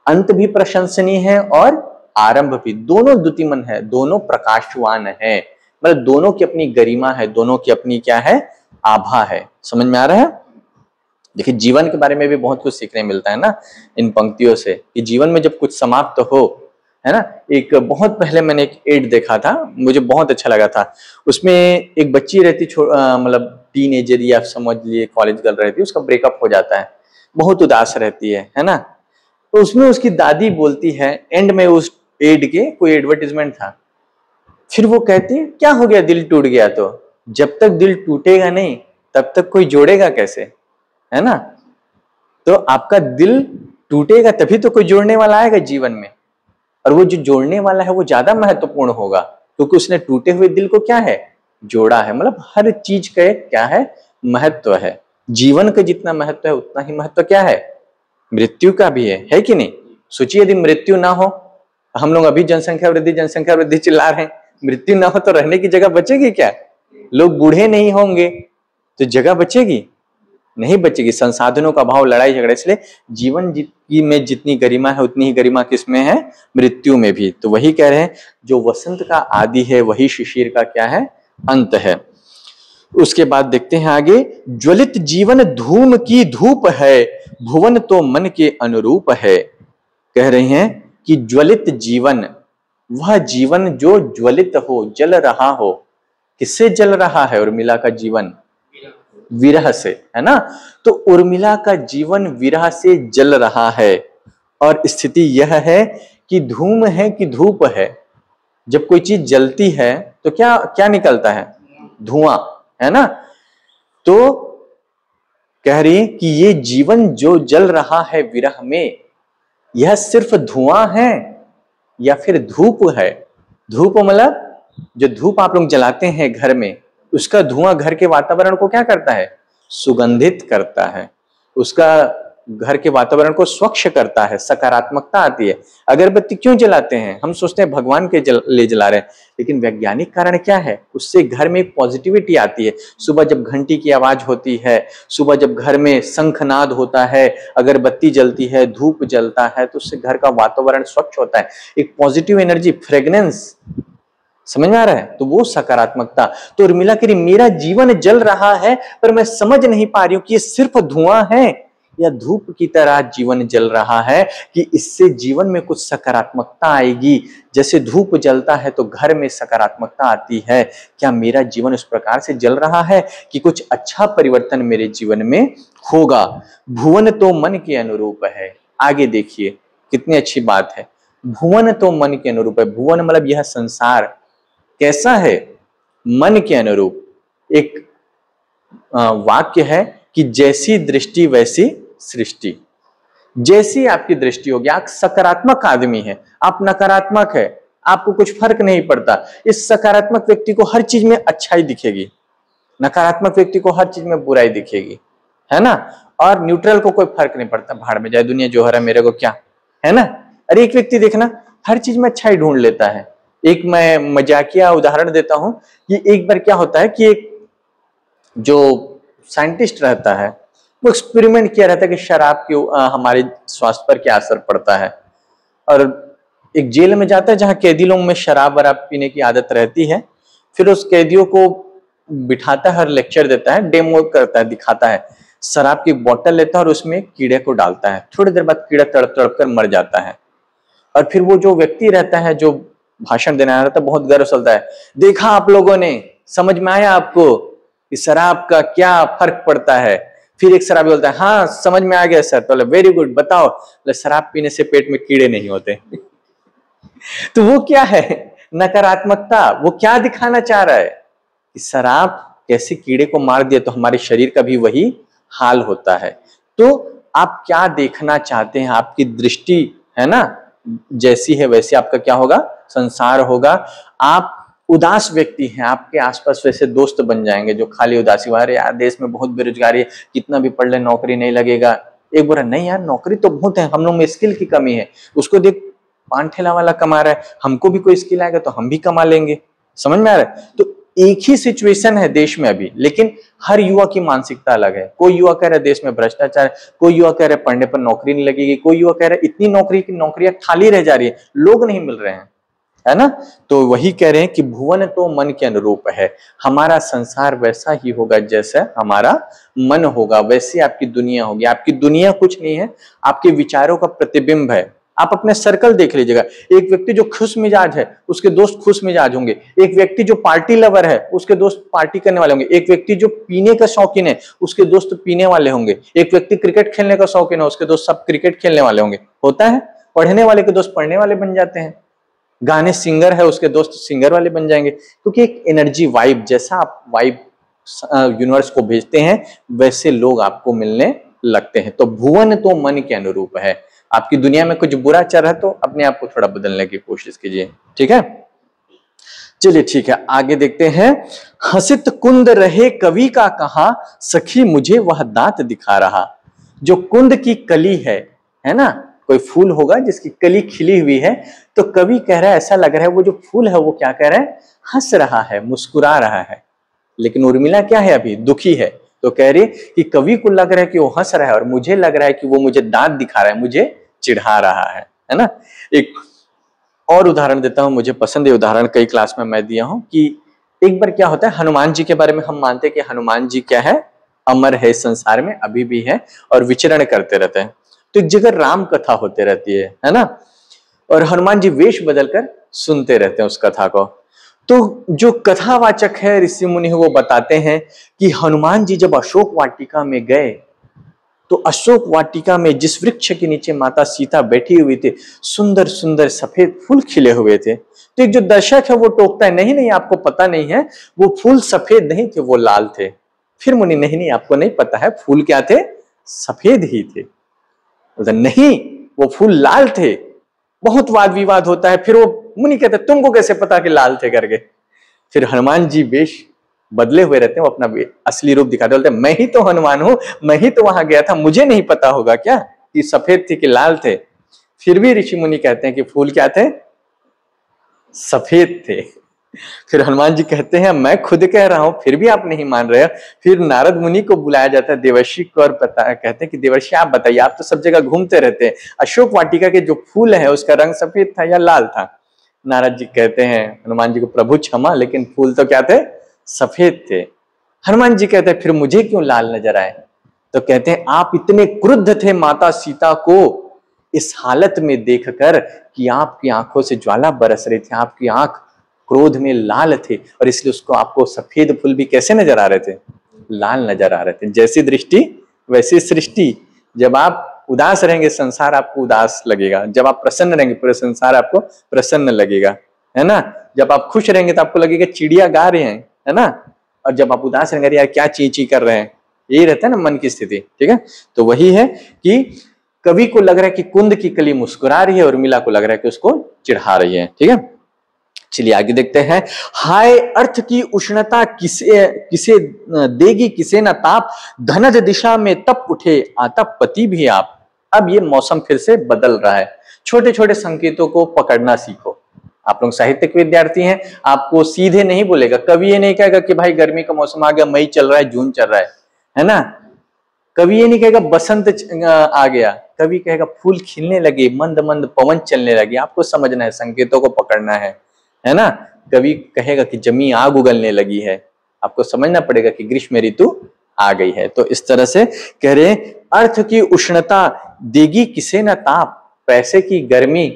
अंत भी प्रशंसनीय है और आरंभ भी। दोनों द्युतिमन है, दोनों प्रकाशवान है, मतलब दोनों की अपनी गरिमा है, दोनों की अपनी क्या है? आभा है। समझ में आ रहा है? देखिए जीवन के बारे में भी बहुत कुछ सीखने मिलता है ना इन पंक्तियों से, कि जीवन में जब कुछ समाप्त हो, है ना। एक बहुत पहले मैंने एक एड देखा था, मुझे बहुत अच्छा लगा था। उसमें एक बच्ची रहती, मतलब टीनेजर या समझ लिए कॉलेज गर्ल रहती है, उसका ब्रेकअप हो जाता है, बहुत उदास रहती है ना। तो उसमें उसकी दादी बोलती है, एंड में उस एड के कोई एडवर्टीजमेंट था, फिर वो कहती है क्या हो गया दिल टूट गया तो, जब तक दिल टूटेगा नहीं तब तक कोई जोड़ेगा कैसे, है ना। तो आपका दिल टूटेगा तभी तो कोई जोड़ने वाला आएगा जीवन में, और वो जो जोड़ने वाला है वो ज्यादा महत्वपूर्ण होगा, क्योंकि उसने टूटे हुए दिल को क्या है, जोड़ा है। मतलब हर चीज का एक क्या है, महत्व है। जीवन का जितना महत्व है उतना ही महत्व क्या है, मृत्यु का भी है कि नहीं। सोचिए यदि मृत्यु ना हो, हम लोग अभी जनसंख्या वृद्धि चिल्ला रहे हैं, मृत्यु ना हो तो रहने की जगह बचेगी क्या? लोग बूढ़े नहीं होंगे तो जगह बचेगी? नहीं बचेगी। संसाधनों का अभाव, लड़ाई झगड़े, इसलिए जीवन में जितनी गरिमा है उतनी ही गरिमा किसमें है, मृत्यु में भी। तो वही कह रहे हैं, जो वसंत का आदि है वही शिशिर का क्या है, अंत है। उसके बाद देखते हैं आगे, ज्वलित जीवन धूम की धूप है, भुवन तो मन के अनुरूप है। कह रहे हैं कि ज्वलित जीवन, वह जीवन जो ज्वलित हो, जल रहा हो। किससे जल रहा है उर्मिला का जीवन? विरह से, है ना। तो उर्मिला का जीवन विरह से जल रहा है, और स्थिति यह है कि धूम है कि धूप है। जब कोई चीज जलती है तो क्या क्या निकलता है, धुआं, है ना। तो कह रही है कि ये जीवन जो जल रहा है विरह में, यह सिर्फ धुआं है या फिर धूप है। धूप मतलब जो धूप आप लोग जलाते हैं घर में, उसका धुआं घर के वातावरण को क्या करता है, सुगंधित करता है, उसका घर के वातावरण को स्वच्छ करता है, सकारात्मकता आती है। अगरबत्ती क्यों जलाते हैं? हम सोचते हैं भगवान के लिए जला रहे हैं, लेकिन वैज्ञानिक कारण क्या है, उससे घर में एक पॉजिटिविटी आती है। सुबह जब घंटी की आवाज होती है, सुबह जब घर में शंखनाद होता है, अगरबत्ती जलती है, धूप जलता है, तो उससे घर का वातावरण स्वच्छ होता है, एक पॉजिटिव एनर्जी, फ्रेग्रेंस। समझ में आ रहा है? तो वो सकारात्मकता। तो उर्मिला कह रही मेरा जीवन जल रहा है, पर मैं समझ नहीं पा रही हूं कि ये सिर्फ धुआं है या धूप की तरह जीवन जल रहा है, कि इससे जीवन में कुछ सकारात्मकता आएगी। जैसे धूप जलता है तो घर में सकारात्मकता आती है, क्या मेरा जीवन उस प्रकार से जल रहा है कि कुछ अच्छा परिवर्तन मेरे जीवन में होगा। भुवन तो मन के अनुरूप है। आगे देखिए कितनी अच्छी बात है, भुवन तो मन के अनुरूप है। भुवन मतलब यह संसार कैसा है, मन के अनुरूप। एक वाक्य है कि जैसी दृष्टि वैसी सृष्टि। जैसी आपकी दृष्टि होगी, आप सकारात्मक आदमी है, आप नकारात्मक है, आपको कुछ फर्क नहीं पड़ता। इस सकारात्मक व्यक्ति को हर चीज में अच्छाई दिखेगी, नकारात्मक व्यक्ति को हर चीज में बुराई दिखेगी, है ना। और न्यूट्रल को कोई फर्क नहीं पड़ता, भाड़ में जाए दुनिया, जोहर है मेरे को क्या, है ना। अरे एक व्यक्ति देखना हर चीज में अच्छाई ढूंढ लेता है। एक मैं मजाकिया उदाहरण देता हूं कि एक बार क्या होता है कि एक जो साइंटिस्ट रहता है वो एक्सपेरिमेंट किया रहता है कि शराब के हमारे स्वास्थ्य पर क्या असर पड़ता है, और एक जेल में जाता है जहां कैदी लोग में शराब वराब पीने की आदत रहती है। फिर उस कैदियों को बिठाता है और लेक्चर देता है, डेमो करता है, दिखाता है। शराब की बोतल लेता है और उसमें कीड़े को डालता है, थोड़ी देर बाद कीड़ा तड़प तड़प कर मर जाता है। और फिर वो जो व्यक्ति रहता है जो भाषण देना रहता है, बहुत गर्व चलता है, देखा आप लोगों ने, समझ में आया आपको कि शराब का क्या फर्क पड़ता है। फिर एक शराबी बोलता है हाँ समझ में आ गया सर। तो वेरी गुड, बताओ। शराब पीने से पेट में कीड़े नहीं होते। तो वो क्या है, नकारात्मकता। वो क्या दिखाना चाह रहा है कि शराब कैसे कीड़े को मार दिया, तो हमारे शरीर का भी वही हाल होता है। तो आप क्या देखना चाहते हैं, आपकी दृष्टि है ना जैसी है वैसे आपका क्या होगा, संसार होगा। आप उदास व्यक्ति हैं, आपके आसपास वैसे दोस्त बन जाएंगे जो खाली उदासी वाले, यार देश में बहुत बेरोजगारी है, कितना भी पढ़ ले नौकरी नहीं लगेगा। एक बोला नहीं यार नौकरी तो बहुत है, हम लोग में स्किल की कमी है, उसको देख पान ठेला वाला कमा रहा है, हमको भी कोई स्किल आएगा तो हम भी कमा लेंगे। समझ में आ रहा है? तो एक ही सिचुएशन है देश में अभी, लेकिन हर युवा की मानसिकता अलग है। कोई युवा कह रहा है देश में भ्रष्टाचार, कोई युवा कह रहा है पढ़ने पर नौकरी नहीं लगेगी, कोई युवा कह रहा है इतनी नौकरियां खाली रह जा रही है, लोग नहीं मिल रहे हैं। है ना। तो वही कह रहे हैं कि भुवन तो मन के अनुरूप है, हमारा संसार वैसा ही होगा जैसा हमारा मन होगा, वैसे आपकी दुनिया होगी। आपकी दुनिया कुछ नहीं है, आपके विचारों का प्रतिबिंब है। आप अपने सर्कल देख लीजिएगा, एक व्यक्ति जो खुश मिजाज है उसके दोस्त खुश मिजाज होंगे, एक व्यक्ति जो पार्टी लवर है उसके दोस्त पार्टी करने वाले होंगे, एक व्यक्ति जो पीने का शौकीन है उसके दोस्त पीने वाले होंगे, एक व्यक्ति क्रिकेट खेलने का शौकीन है उसके दोस्त सब क्रिकेट खेलने वाले होंगे। होता है, पढ़ने वाले के दोस्त पढ़ने वाले बन जाते हैं, गाने सिंगर है उसके दोस्त सिंगर वाले बन जाएंगे, क्योंकि एक एनर्जी वाइब, जैसा आप वाइब यूनिवर्स को भेजते हैं वैसे लोग आपको मिलने लगते हैं। तो भुवन तो मन के अनुरूप है। आपकी दुनिया में कुछ बुरा चल रहा है तो अपने आप को थोड़ा बदलने की कोशिश कीजिए, ठीक है। चलिए ठीक है, आगे देखते हैं। हसित कुंद रहे कवि का कहा, सखी मुझे वह दांत दिखा रहा। जो कुंद की कली है ना, कोई फूल होगा जिसकी कली खिली हुई है, तो कवि कह रहा है, ऐसा लग रहा है वो जो फूल है वो क्या कह रहा है, हंस रहा है, मुस्कुरा रहा है। लेकिन उर्मिला क्या है, अभी दुखी है। तो कह रही कि कवि को लग रहा है कि वो हंस रहा है और मुझे लग रहा है कि वो मुझे दांत दिखा रहा है, मुझे चिढ़ा रहा है ना। एक और उदाहरण देता हूं, मुझे पसंद है उदाहरण, कई क्लास में मैं दिया हूं कि एक बार क्या होता है, हनुमान जी के बारे में हम मानते हैं कि हनुमान जी क्या है, अमर है, संसार में अभी भी है और विचरण करते रहते हैं। तो एक जगह राम कथा होते रहती है ना, और हनुमान जी वेश बदलकर सुनते रहते हैं उस कथा को। तो जो कथावाचक है ऋषि मुनि वो बताते हैं कि हनुमान जी जब अशोक वाटिका में गए तो अशोक वाटिका में जिस वृक्ष के नीचे माता सीता बैठी हुई थी, सुंदर सुंदर सफेद फूल खिले हुए थे। तो एक जो दर्शक है वो टोकता है, नहीं नहीं आपको पता नहीं है, वो फूल सफेद नहीं थे, वो लाल थे। फिर मुनि, नहीं नहीं आपको नहीं पता है, फूल क्या थे, सफेद ही थे। नहीं, वो फूल लाल थे। बहुत वाद विवाद होता है, फिर वो मुनि कहते तुमको कैसे पता कि लाल थे करके। फिर हनुमान जी वेश बदले हुए रहते हैं, वो अपना असली रूप दिखाते, बोलते मैं ही तो हनुमान हूं, मैं ही तो वहां गया था, मुझे नहीं पता होगा क्या कि सफेद थे कि लाल थे। फिर भी ऋषि मुनि कहते हैं कि फूल क्या थे, सफेद थे। फिर हनुमान जी कहते हैं मैं खुद कह रहा हूं फिर भी आप नहीं मान रहे हो। फिर नारद मुनि को बुलाया जाता है, देवर्षि को, और कहते हैं कि देवर्षि आप बताइए, आप तो सब जगह घूमते रहते हैं, अशोक वाटिका के जो फूल है उसका रंग सफेद था या लाल था। नारद जी कहते हैं हनुमान जी को, प्रभु क्षमा, लेकिन फूल तो क्या थे, सफेद थे। हनुमान जी कहते हैं फिर मुझे क्यों लाल नजर आए। तो कहते हैं आप इतने क्रुद्ध थे माता सीता को इस हालत में देखकर कि आपकी आंखों से ज्वाला बरस रही थी, आपकी आंख क्रोध में लाल थे, और इसलिए उसको आपको सफेद फूल भी कैसे नजर आ रहे थे, लाल नजर आ रहे थे। जैसी दृष्टि वैसी सृष्टि। जब आप उदास रहेंगे संसार आपको उदास लगेगा, जब आप प्रसन्न रहेंगे पूरे संसार आपको प्रसन्न लगेगा, है ना। जब आप खुश रहेंगे तो आपको लगेगा चिड़िया गा रहे हैं, है ना, और जब आप उदास रहेंगे यार क्या ची ची कर रहे हैं, यही रहता है ना मन की स्थिति, ठीक है। तो वही है कि कवि को लग रहा है कि कुंद की कली मुस्कुरा रही है और उर्मिला को लग रहा है कि उसको चिढ़ा रही है, ठीक है। चलिए आगे देखते हैं। हाय अर्थ की उष्णता किसे किसे देगी किसे न ताप, धनज दिशा में तप उठे आतप पति भी आप। अब ये मौसम फिर से बदल रहा है, छोटे छोटे संकेतों को पकड़ना सीखो। आप लोग साहित्यिक विद्यार्थी हैं, आपको सीधे नहीं बोलेगा, कवि ये नहीं कहेगा कि भाई गर्मी का मौसम आ गया, मई चल रहा है, जून चल रहा है ना। कवि ये नहीं कहेगा बसंत आ गया, कवि कहेगा फूल खिलने लगे, मंद मंद पवन चलने लगे। आपको समझना है, संकेतों को पकड़ना है ना। कवि कहेगा कि जमी आग उगलने लगी है, आपको समझना पड़ेगा कि ग्रीष्म ऋतु आ गई है। तो इस तरह से कह रहे अर्थ की उष्णता देगी किसे न ताप, पैसे की गर्मी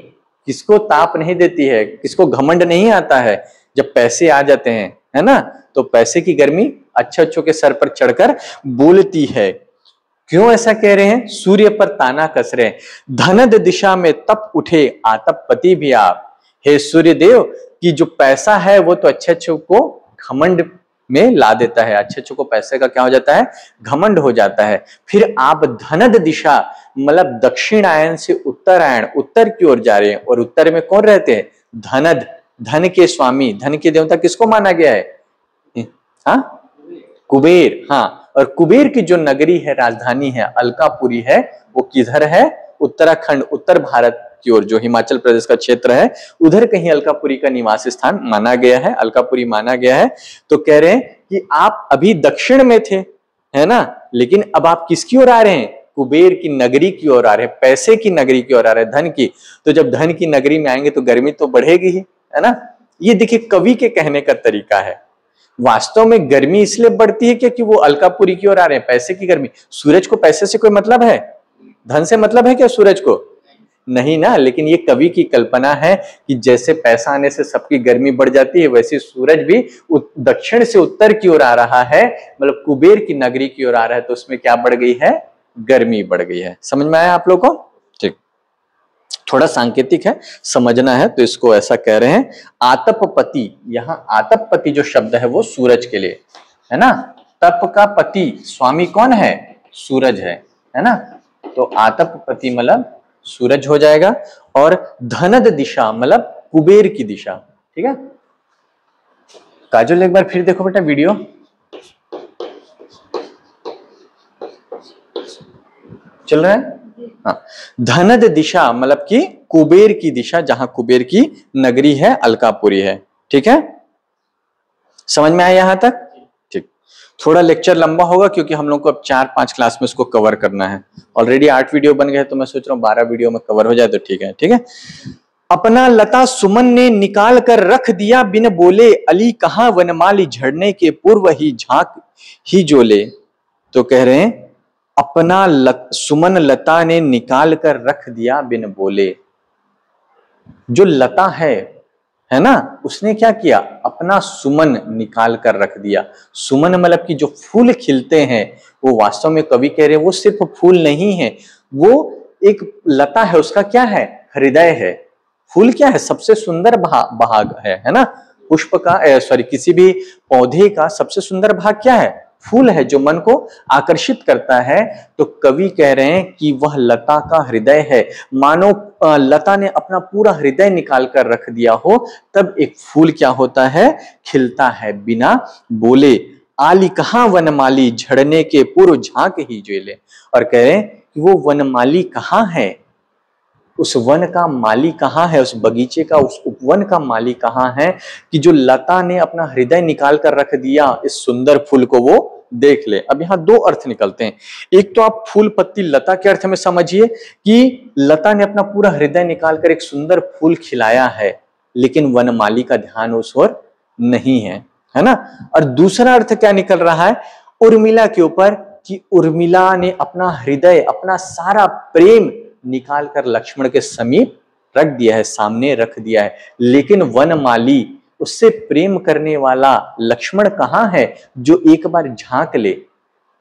किसको ताप नहीं देती है, किसको घमंड नहीं आता है जब पैसे आ जाते हैं, है ना। तो पैसे की गर्मी अच्छे अच्छों के सर पर चढ़कर बोलती है। क्यों ऐसा कह रहे हैं, सूर्य पर ताना कस रहे हैं, धनद दिशा में तप उठे आतप पति भी आप। हे सूर्य देव कि जो पैसा है वो तो अच्छे अच्छों को घमंड में ला देता है, अच्छे अच्छों को पैसे का क्या हो जाता है, घमंड हो जाता है। फिर आप धनद दिशा मतलब दक्षिणायन से उत्तरायण, उत्तर की ओर जा रहे हैं, और उत्तर में कौन रहते हैं, धनद, धन के स्वामी, धन के देवता किसको माना गया है, हाँ कुबेर। हाँ, और कुबेर की जो नगरी है, राजधानी है, अलकापुरी है, वो किधर है, उत्तराखंड, उत्तर भारत की ओर, जो हिमाचल प्रदेश का क्षेत्र है, उधर कहीं अलकापुरी का निवास स्थान माना गया है, अलकापुरी माना गया है। तो कह रहे हैं कि आप अभी दक्षिण में थे, है ना, लेकिन अब आप किसकी ओर आ रहे हैं, कुबेर की नगरी की ओर आ रहे हैं, पैसे की नगरी की ओर आ रहे हैं, धन की। तो जब धन की नगरी में आएंगे तो गर्मी तो बढ़ेगी ही, है ना। ये देखिए कवि के कहने का तरीका है। वास्तव में गर्मी इसलिए बढ़ती है क्योंकि वो अलकापुरी की ओर आ रहे हैं, पैसे की गर्मी। सूरज को पैसे से कोई मतलब है? धन से मतलब है क्या सूरज को? नहीं ना। लेकिन ये कवि की कल्पना है कि जैसे पैसा आने से सबकी गर्मी बढ़ जाती है, वैसे सूरज भी दक्षिण से उत्तर की ओर आ रहा है, मतलब कुबेर की नगरी की ओर आ रहा है, तो उसमें क्या बढ़ गई है? गर्मी बढ़ गई है। समझ में आया आप लोग को? ठीक, थोड़ा सांकेतिक है, समझना है तो इसको ऐसा कह रहे हैं आतपपति। यहां आतपपति जो शब्द है वो सूरज के लिए है ना। तप का पति स्वामी कौन है? सूरज है ना। तो आतपपति मतलब सूरज हो जाएगा, और धनद दिशा मतलब कुबेर की दिशा। ठीक है, काजल एक बार फिर देखो बेटा वीडियो। चल रहा है? हाँ, धनद दिशा मतलब कि कुबेर की दिशा, जहां कुबेर की नगरी है, अलकापुरी है। ठीक है, समझ में आया यहां तक? ठीक, थोड़ा लेक्चर लंबा होगा क्योंकि हम लोग को अब 4-5 क्लास में इसको कवर करना है। ऑलरेडी 8 वीडियो बन गए, तो मैं सोच रहा हूँ 12 वीडियो में कवर हो जाए तो ठीक है। ठीक है, अपना लता सुमन ने निकाल कर रख दिया बिन बोले, अली कहां वनमाली झड़ने के पूर्व ही झांक ही जोले। तो कह रहे हैं अपना सुमन लता ने निकाल कर रख दिया बिन बोले। जो लता है ना, उसने क्या किया? अपना सुमन निकाल कर रख दिया। सुमन मतलब कि जो फूल खिलते हैं, वो वास्तव में कवि कह रहे हैं वो सिर्फ फूल नहीं है, वो एक लता है, उसका क्या है? हृदय है। फूल क्या है? सबसे सुंदर भाग है ना। पुष्प का सॉरी किसी भी पौधे का सबसे सुंदर भाग क्या है? फूल है, जो मन को आकर्षित करता है। तो कवि कह रहे हैं कि वह लता का हृदय है। मानो लता ने अपना पूरा हृदय निकाल कर रख दिया हो, तब एक फूल क्या होता है? खिलता है बिना बोले। आली कहां वनमाली झड़ने के पूर्व झांक ही ज्वेले। और कह रहे हैं कि वो वनमाली कहां है? उस वन का माली कहां है? उस बगीचे का, उस उपवन का माली कहां है कि जो लता ने अपना हृदय निकाल कर रख दिया इस सुंदर फूल को वो देख ले। अब यहाँ 2 अर्थ निकलते हैं। एक तो आप फूल पत्ती लता के अर्थ में समझिए कि लता ने अपना पूरा हृदय निकाल कर एक सुंदर फूल खिलाया है, लेकिन वनमाली का ध्यान उस ओर नहीं है ना। और दूसरा अर्थ क्या निकल रहा है उर्मिला के ऊपर, कि उर्मिला ने अपना हृदय, अपना सारा प्रेम निकाल कर लक्ष्मण के समीप रख दिया है, सामने रख दिया है, लेकिन वनमाली, उससे प्रेम करने वाला लक्ष्मण कहां है जो एक बार झांक ले।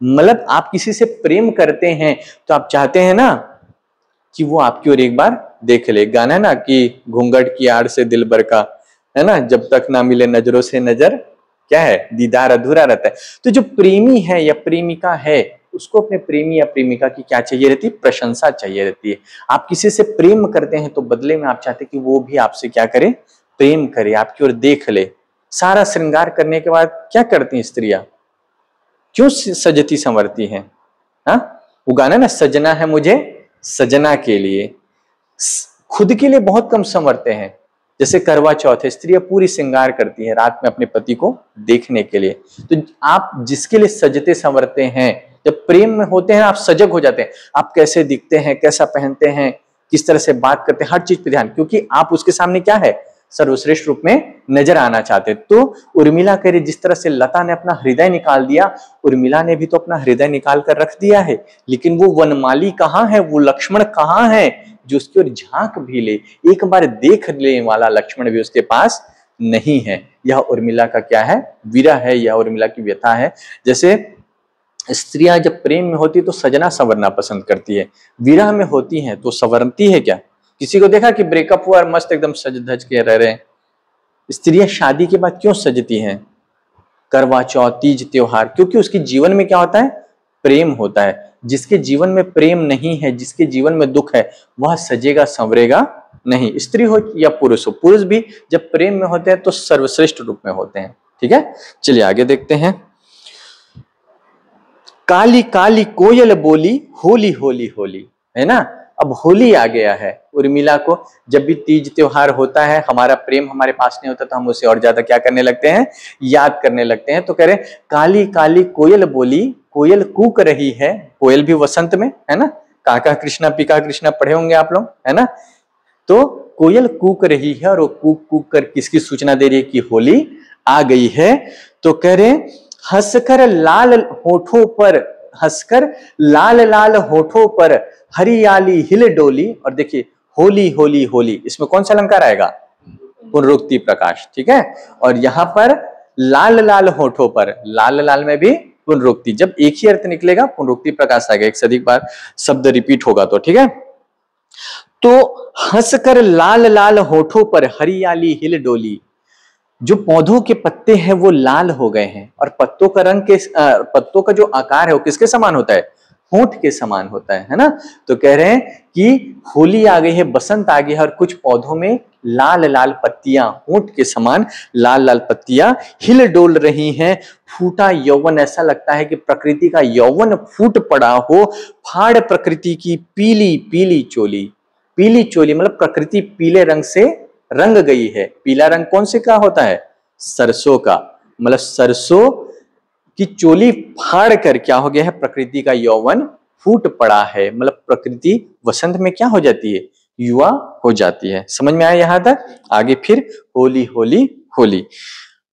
मतलब आप किसी से प्रेम करते हैं तो आप चाहते हैं ना कि वो आपकी ओर एक बार देख ले। गाना है ना कि घूंघट की आड़ से दिल भर का, है ना, जब तक ना मिले नजरों से नजर, क्या है? दीदार अधूरा रहता है। तो जो प्रेमी है या प्रेमिका है, उसको अपने प्रेमी या प्रेमिका की क्या चाहिए रहती है? प्रशंसा चाहिए रहती है। आप किसी से प्रेम करते हैं तो बदले में आप चाहते हैं कि वो भी आपसे क्या करे? प्रेम करे, आपकी ओर देख ले। सारा श्रृंगार करने के बाद क्या करती हैं स्त्रियां? क्यों सजती संवरती हैं? हाँ, वो गाना ना, सजना है मुझे सजना के लिए। खुद के लिए बहुत कम संवरते हैं। जैसे करवा चौथ है, स्त्रियां पूरी श्रृंगार करती हैं रात में अपने पति को देखने के लिए। तो आप जिसके लिए सजते संवरते हैं, जब प्रेम में होते हैं आप सजग हो जाते हैं। आप कैसे दिखते हैं, कैसा पहनते हैं, किस तरह से बात करते हैं, हर चीज पे ध्यान, क्योंकि आप उसके सामने क्या है? सर्वश्रेष्ठ रूप में नजर आना चाहते। तो उर्मिला कह रही, जिस तरह से लता ने अपना हृदय निकाल दिया, उर्मिला ने भी तो अपना हृदय निकाल कर रख दिया है, लेकिन वो वनमाली कहां है? वो लक्ष्मण कहां है जो उसकी ओर झांक भी ले, एक बार देख ले वाला लक्ष्मण भी उसके पास नहीं है। यह उर्मिला का क्या है? विरह है, यह उर्मिला की व्यथा है। जैसे स्त्रियां जब प्रेम में होती है तो सजना संवरना पसंद करती है, विरह में होती हैं तो संवरती है क्या? किसी को देखा कि ब्रेकअप हुआ और मस्त एकदम सज धज के रह रहे हैं? स्त्रियां शादी के बाद क्यों सजती हैं? करवा चौथ, तीज त्योहार, क्योंकि उसके जीवन में क्या होता है? प्रेम होता है। जिसके जीवन में प्रेम नहीं है, जिसके जीवन में दुख है, वह सजेगा संवरेगा नहीं। स्त्री हो या पुरुष हो, पुरुष भी जब प्रेम में होते हैं तो सर्वश्रेष्ठ रूप में होते हैं। ठीक है, चलिए आगे देखते हैं। काली काली कोयल बोली होली होली होली, है ना। अब होली आ गया है। उर्मिला को जब भी तीज त्योहार होता है, हमारा प्रेम हमारे पास नहीं होता तो हम उसे और ज्यादा क्या करने लगते हैं? याद करने लगते हैं। तो कह रहे काली काली कोयल बोली, कोयल कूक रही है, कोयल भी वसंत में, है ना, काका कृष्णा पिका कृष्णा पढ़े होंगे आप लोग, है ना। तो कोयल कूक रही है और वो कूक कूक कर किसकी सूचना दे रही है कि होली आ गई है। तो कह रहे हंसकर लाल होठों पर, हंसकर लाल लाल होठों पर हरियाली हिल डोली। और देखिए होली होली होली, इसमें कौन सा अलंकार आएगा, पुनरुक्ति प्रकाश, ठीक है। और यहां पर लाल लाल होठों पर, लाल लाल में भी पुनरुक्ति, जब एक ही अर्थ निकलेगा पुनरुक्ति प्रकाश आएगा, एक से अधिक बार शब्द रिपीट होगा तो, ठीक है। तो हंसकर लाल लाल होठों पर हरियाली हिल डोली, जो पौधों के पत्ते हैं वो लाल हो गए हैं, और पत्तों का रंग के पत्तों का जो आकार है वो किसके समान होता है, होंठ के समान होता है ना। तो कह रहे हैं कि होली आ गई है, बसंत आ गई है, और कुछ पौधों में लाल लाल पत्तियां, होंठ के समान लाल लाल पत्तियां हिल डोल रही हैं। फूटा यौवन, ऐसा लगता है कि प्रकृति का यौवन फूट पड़ा हो। फाड़ प्रकृति की पीली पीली चोली, पीली चोली मतलब प्रकृति पीले रंग से रंग गई है। पीला रंग कौन से का होता है, सरसों का, मतलब सरसों की चोली फाड़ कर क्या हो गया है, प्रकृति का यौवन फूट पड़ा है। मतलब प्रकृति वसंत में क्या हो जाती है, युवा हो जाती है। समझ में आया यहां तक। आगे फिर होली होली होली।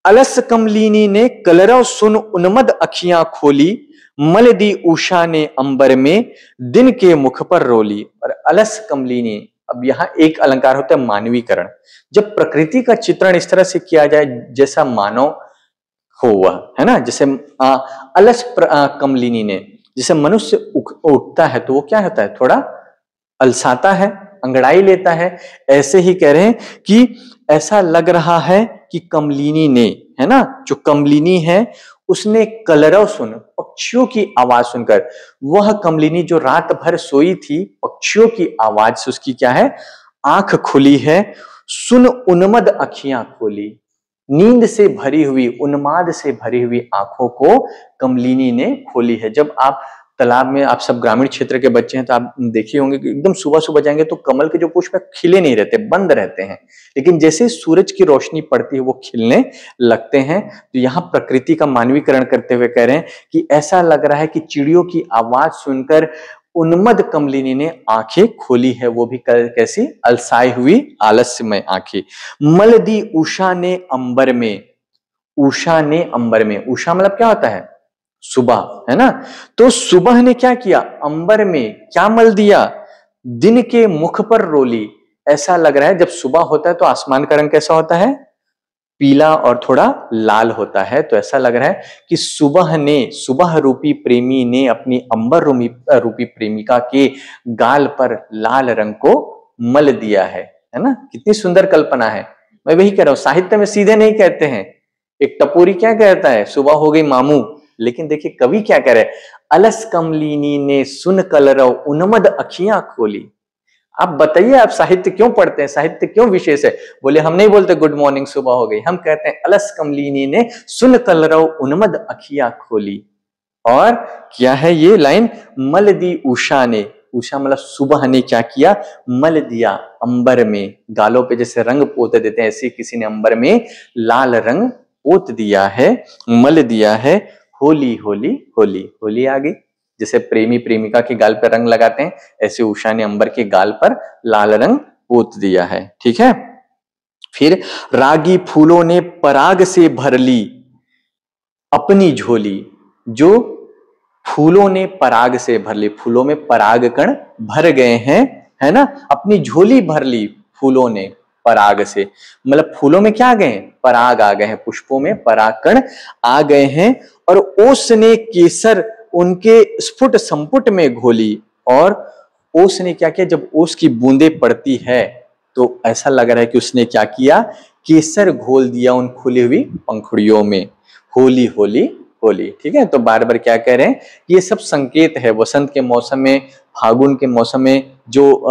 अलस कमलिनी ने कलरव सुन उन्मद अखियां खोली, मल दी उषा ने अंबर में दिन के मुख पर रोली। और अलस कमलिनी, अब यहाँ एक अलंकार होता है मानवीकरण। जब प्रकृति का चित्रण इस तरह से किया जाए जैसा मानव हो वह, है ना, जैसे अलस कमलिनी ने, जैसे मनुष्य उठता है तो वो क्या होता है, थोड़ा अलसाता है, अंगड़ाई लेता है। ऐसे ही कह रहे हैं कि ऐसा लग रहा है कि कमलिनी ने, है ना, जो कमलिनी है उसने कलरव सुन, पक्षियों की आवाज सुनकर, वह कमलिनी जो रात भर सोई थी, पक्षियों की आवाज से उसकी क्या है, आंख खुली है। सुन उन्मद अखियां खोली, नींद से भरी हुई, उन्माद से भरी हुई आंखों को कमलिनी ने खोली है। जब आप तालाब में, आप सब ग्रामीण क्षेत्र के बच्चे हैं तो आप देखे होंगे कि एकदम सुबह सुबह जाएंगे तो कमल के जो पुष्प खिले नहीं रहते, बंद रहते हैं, लेकिन जैसे सूरज की रोशनी पड़ती है वो खिलने लगते हैं। तो यहाँ प्रकृति का मानवीकरण करते हुए कह रहे हैं कि ऐसा लग रहा है कि चिड़ियों की आवाज सुनकर उन्मद कमलिनी ने आंखें खोली है, वो भी कैसी, अलसाई हुई आलस्यमय आंखें। मल दी उषा ने अंबर में, उषा ने अंबर में, उषा मतलब क्या होता है, सुबह, है ना। तो सुबह ने क्या किया, अंबर में क्या मल दिया, दिन के मुख पर रोली। ऐसा लग रहा है जब सुबह होता है तो आसमान का रंग कैसा होता है, पीला और थोड़ा लाल होता है। तो ऐसा लग रहा है कि सुबह ने, सुबह रूपी प्रेमी ने अपनी अंबर रूपी प्रेमिका के गाल पर लाल रंग को मल दिया है ना। कितनी सुंदर कल्पना है। मैं वही कह रहा हूं, साहित्य में सीधे नहीं कहते हैं। एक टपोरी क्या कहता है, सुबह हो गई मामू, लेकिन देखिए कवि क्या कह रहे, अलस कमलिनी ने सुन कलरव उन्मद अखियां खोली। आप बताइए, आप साहित्य क्यों पढ़ते हैं, साहित्य क्यों विशेष है। बोले हम नहीं बोलते गुड मॉर्निंग सुबह हो गई, हम कहते हैं अलस कमलिनी ने सुन कलरव उन्मद अखियां खोली। और क्या है ये लाइन, मल दी उषा ने, उषा मतलब सुबह ने क्या किया, मल दिया अंबर में, गालों पे जैसे रंग पोत देते हैं ऐसे किसी ने अंबर में लाल रंग पोत दिया है, मल दिया है। होली होली होली, होली आ गई। जैसे प्रेमी प्रेमिका के गाल पर रंग लगाते हैं, ऐसे उषा ने अंबर के गाल पर लाल रंग पोत दिया है, ठीक है। फिर रागी फूलों ने पराग से भर ली अपनी झोली, जो फूलों ने पराग से भर ली, फूलों में पराग कण भर गए हैं, है ना, अपनी झोली भर ली फूलों ने पराग से, मतलब फूलों में क्या आ गए, पराग आ गए हैं, पुष्पों में पराग कण आ गए हैं। और ओस ने केसर उनके स्फुट संपुट में घोली। और ओस ने क्या किया, जब ओस की बूंदे पड़ती है तो ऐसा लग रहा है कि उसने क्या किया, केसर घोल दिया उन खुली हुई पंखुड़ियों में। होली होली होली, ठीक है। तो बार बार क्या कह रहे हैं, ये सब संकेत है वसंत के मौसम में, फागुन के मौसम में जो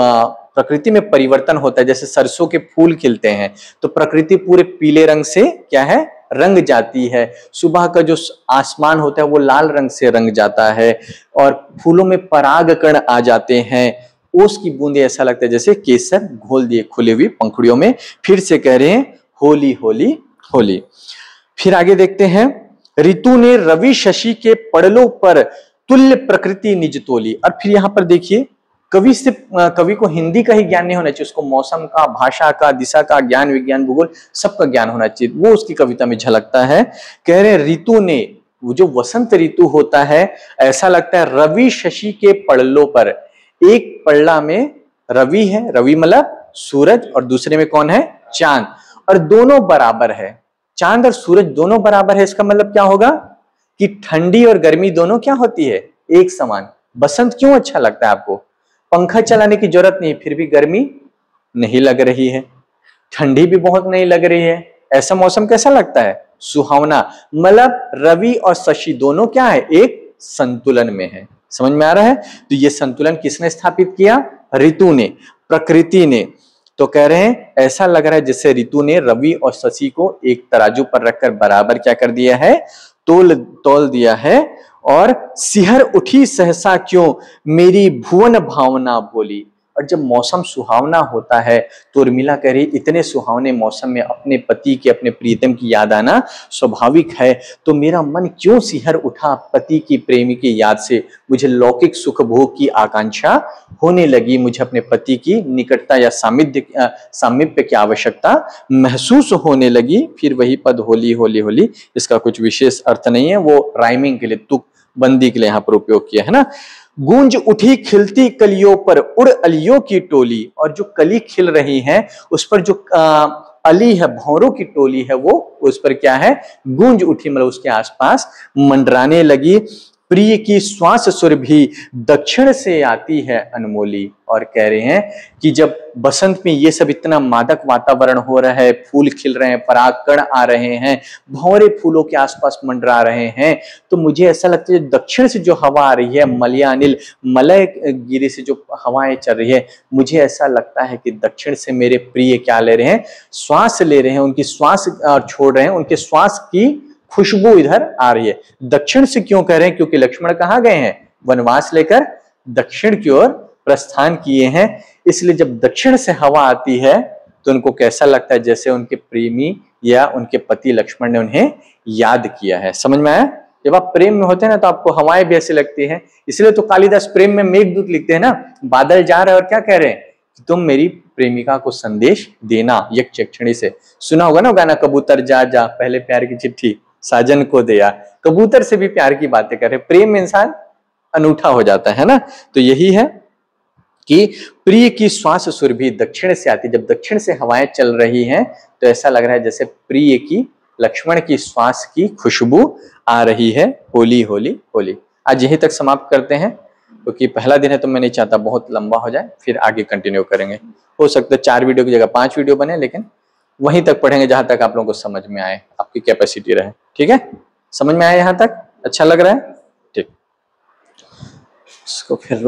प्रकृति में परिवर्तन होता है। जैसे सरसों के फूल खिलते हैं तो प्रकृति पूरे पीले रंग से क्या है, रंग जाती है। सुबह का जो आसमान होता है वो लाल रंग से रंग जाता है, और फूलों में पराग कण आ जाते हैं। ओस की बूंदे ऐसा लगता है जैसे केसर घोल दिए खुली हुई पंखुड़ियों में। फिर से कह रहे हैं होली होली होली। फिर आगे देखते हैं, ऋतु ने रवि शशि के पड़लों पर तुल्य प्रकृति निज तोली। और फिर यहां पर देखिए, कवि को हिंदी का ही ज्ञान नहीं होना चाहिए, उसको मौसम का, भाषा का, दिशा का ज्ञान, विज्ञान, भूगोल सबका ज्ञान होना चाहिए। वो उसकी कविता में झलकता है। कह रहे ऋतु ने, वो जो वसंत ऋतु होता है, ऐसा लगता है रवि शशि के पड़लों पर। एक पड़ला में रवि है, रवि मतलब सूरज, और दूसरे में कौन है? चांद, और दोनों बराबर है। चांद और सूरज दोनों बराबर है, इसका मतलब क्या होगा कि ठंडी और गर्मी दोनों क्या होती है? एक समान। बसंत क्यों अच्छा लगता है आपको? पंखा चलाने की जरूरत नहीं, फिर भी गर्मी नहीं लग रही है, ठंडी भी बहुत नहीं लग रही है। ऐसा मौसम कैसा लगता है? सुहावना। मतलब रवि और शशि दोनों क्या है? एक संतुलन में है। समझ में आ रहा है? तो ये संतुलन किसने स्थापित किया? ऋतु ने, प्रकृति ने। तो कह रहे हैं ऐसा लग रहा है जैसे ऋतु ने रवि और शशि को एक तराजू पर रखकर बराबर क्या कर दिया है? तोल दिया है। और सिहर उठी सहसा क्यों मेरी भुवन भावना बोली। और जब मौसम सुहावना होता है तो उर्मिला कह रही, इतने सुहावने मौसम में अपने पति की, अपने प्रीतम की याद आना स्वाभाविक है, तो मेरा मन क्यों सिहर उठा पति की, प्रेमी की याद से। मुझे लौकिक सुख भोग की आकांक्षा होने लगी, मुझे अपने पति की निकटता या सामिप्य की आवश्यकता महसूस होने लगी। फिर वही पद होली होली होली, इसका कुछ विशेष अर्थ नहीं है, वो राइमिंग के लिए, तुक बंदी के लिए यहाँ पर उपयोग किया है ना। गूंज उठी खिलती कलियों पर उड़ अलियों की टोली। और जो कली खिल रही है उस पर जो अली है, भौरों की टोली है, वो उस पर क्या है? गूंज उठी, मतलब उसके आसपास मंडराने लगी। प्रिय की श्वास सुरभि दक्षिण से आती है अनमोली। और कह रहे हैं कि जब बसंत में ये सब इतना मादक वातावरण हो रहा है, फूल खिल रहे हैं, परागकण आ रहे हैं, भंवरे फूलों के आसपास मंडरा रहे हैं, तो मुझे ऐसा लगता है दक्षिण से जो हवा आ रही है, मलयानिल, मलय गिरी से जो हवाएं चल रही है, मुझे ऐसा लगता है कि दक्षिण से मेरे प्रिय क्या ले रहे हैं? श्वास ले रहे हैं, उनकी श्वास छोड़ रहे हैं, उनके श्वास की खुशबू इधर आ रही है। दक्षिण से क्यों कह रहे हैं? क्योंकि लक्ष्मण कहाँ गए हैं? वनवास लेकर दक्षिण की ओर प्रस्थान किए हैं। इसलिए जब दक्षिण से हवा आती है तो उनको कैसा लगता है? जैसे उनके प्रेमी या उनके पति लक्ष्मण ने उन्हें याद किया है। समझ में आया? जब आप प्रेम में होते हैं ना तो आपको हवाएं भी ऐसी लगती हैं। इसलिए तो कालिदास प्रेम में मेघदूत लिखते हैं ना, बादल जा रहे हैं और क्या कह रहे हैं कि तुम मेरी प्रेमिका को संदेश देना यक्षिणी से। सुना होगा ना गाना, कबूतर जा जा पहले प्यार की चिट्ठी साजन को दिया। कबूतर से भी प्यार की बातें कर रहे। प्रेम में इंसान अनूठा हो जाता है ना। तो यही है कि प्रिय की श्वास सुरभि दक्षिण से आती। जब दक्षिण से हवाएं चल रही हैं तो ऐसा लग रहा है जैसे प्रिय की, लक्ष्मण की श्वास की खुशबू आ रही है। होली होली होली। आज यहीं तक समाप्त करते हैं, क्योंकि पहला दिन है तो मैं नहीं चाहता बहुत लंबा हो जाए, फिर आगे कंटिन्यू करेंगे। हो सकता है 4 वीडियो की जगह 5 वीडियो बने, लेकिन वहीं तक पढ़ेंगे जहां तक आप लोगों को समझ में आए, आपकी कैपेसिटी रहे। ठीक है? समझ में आया? यहां तक अच्छा लग रहा है? ठीक, इसको फिर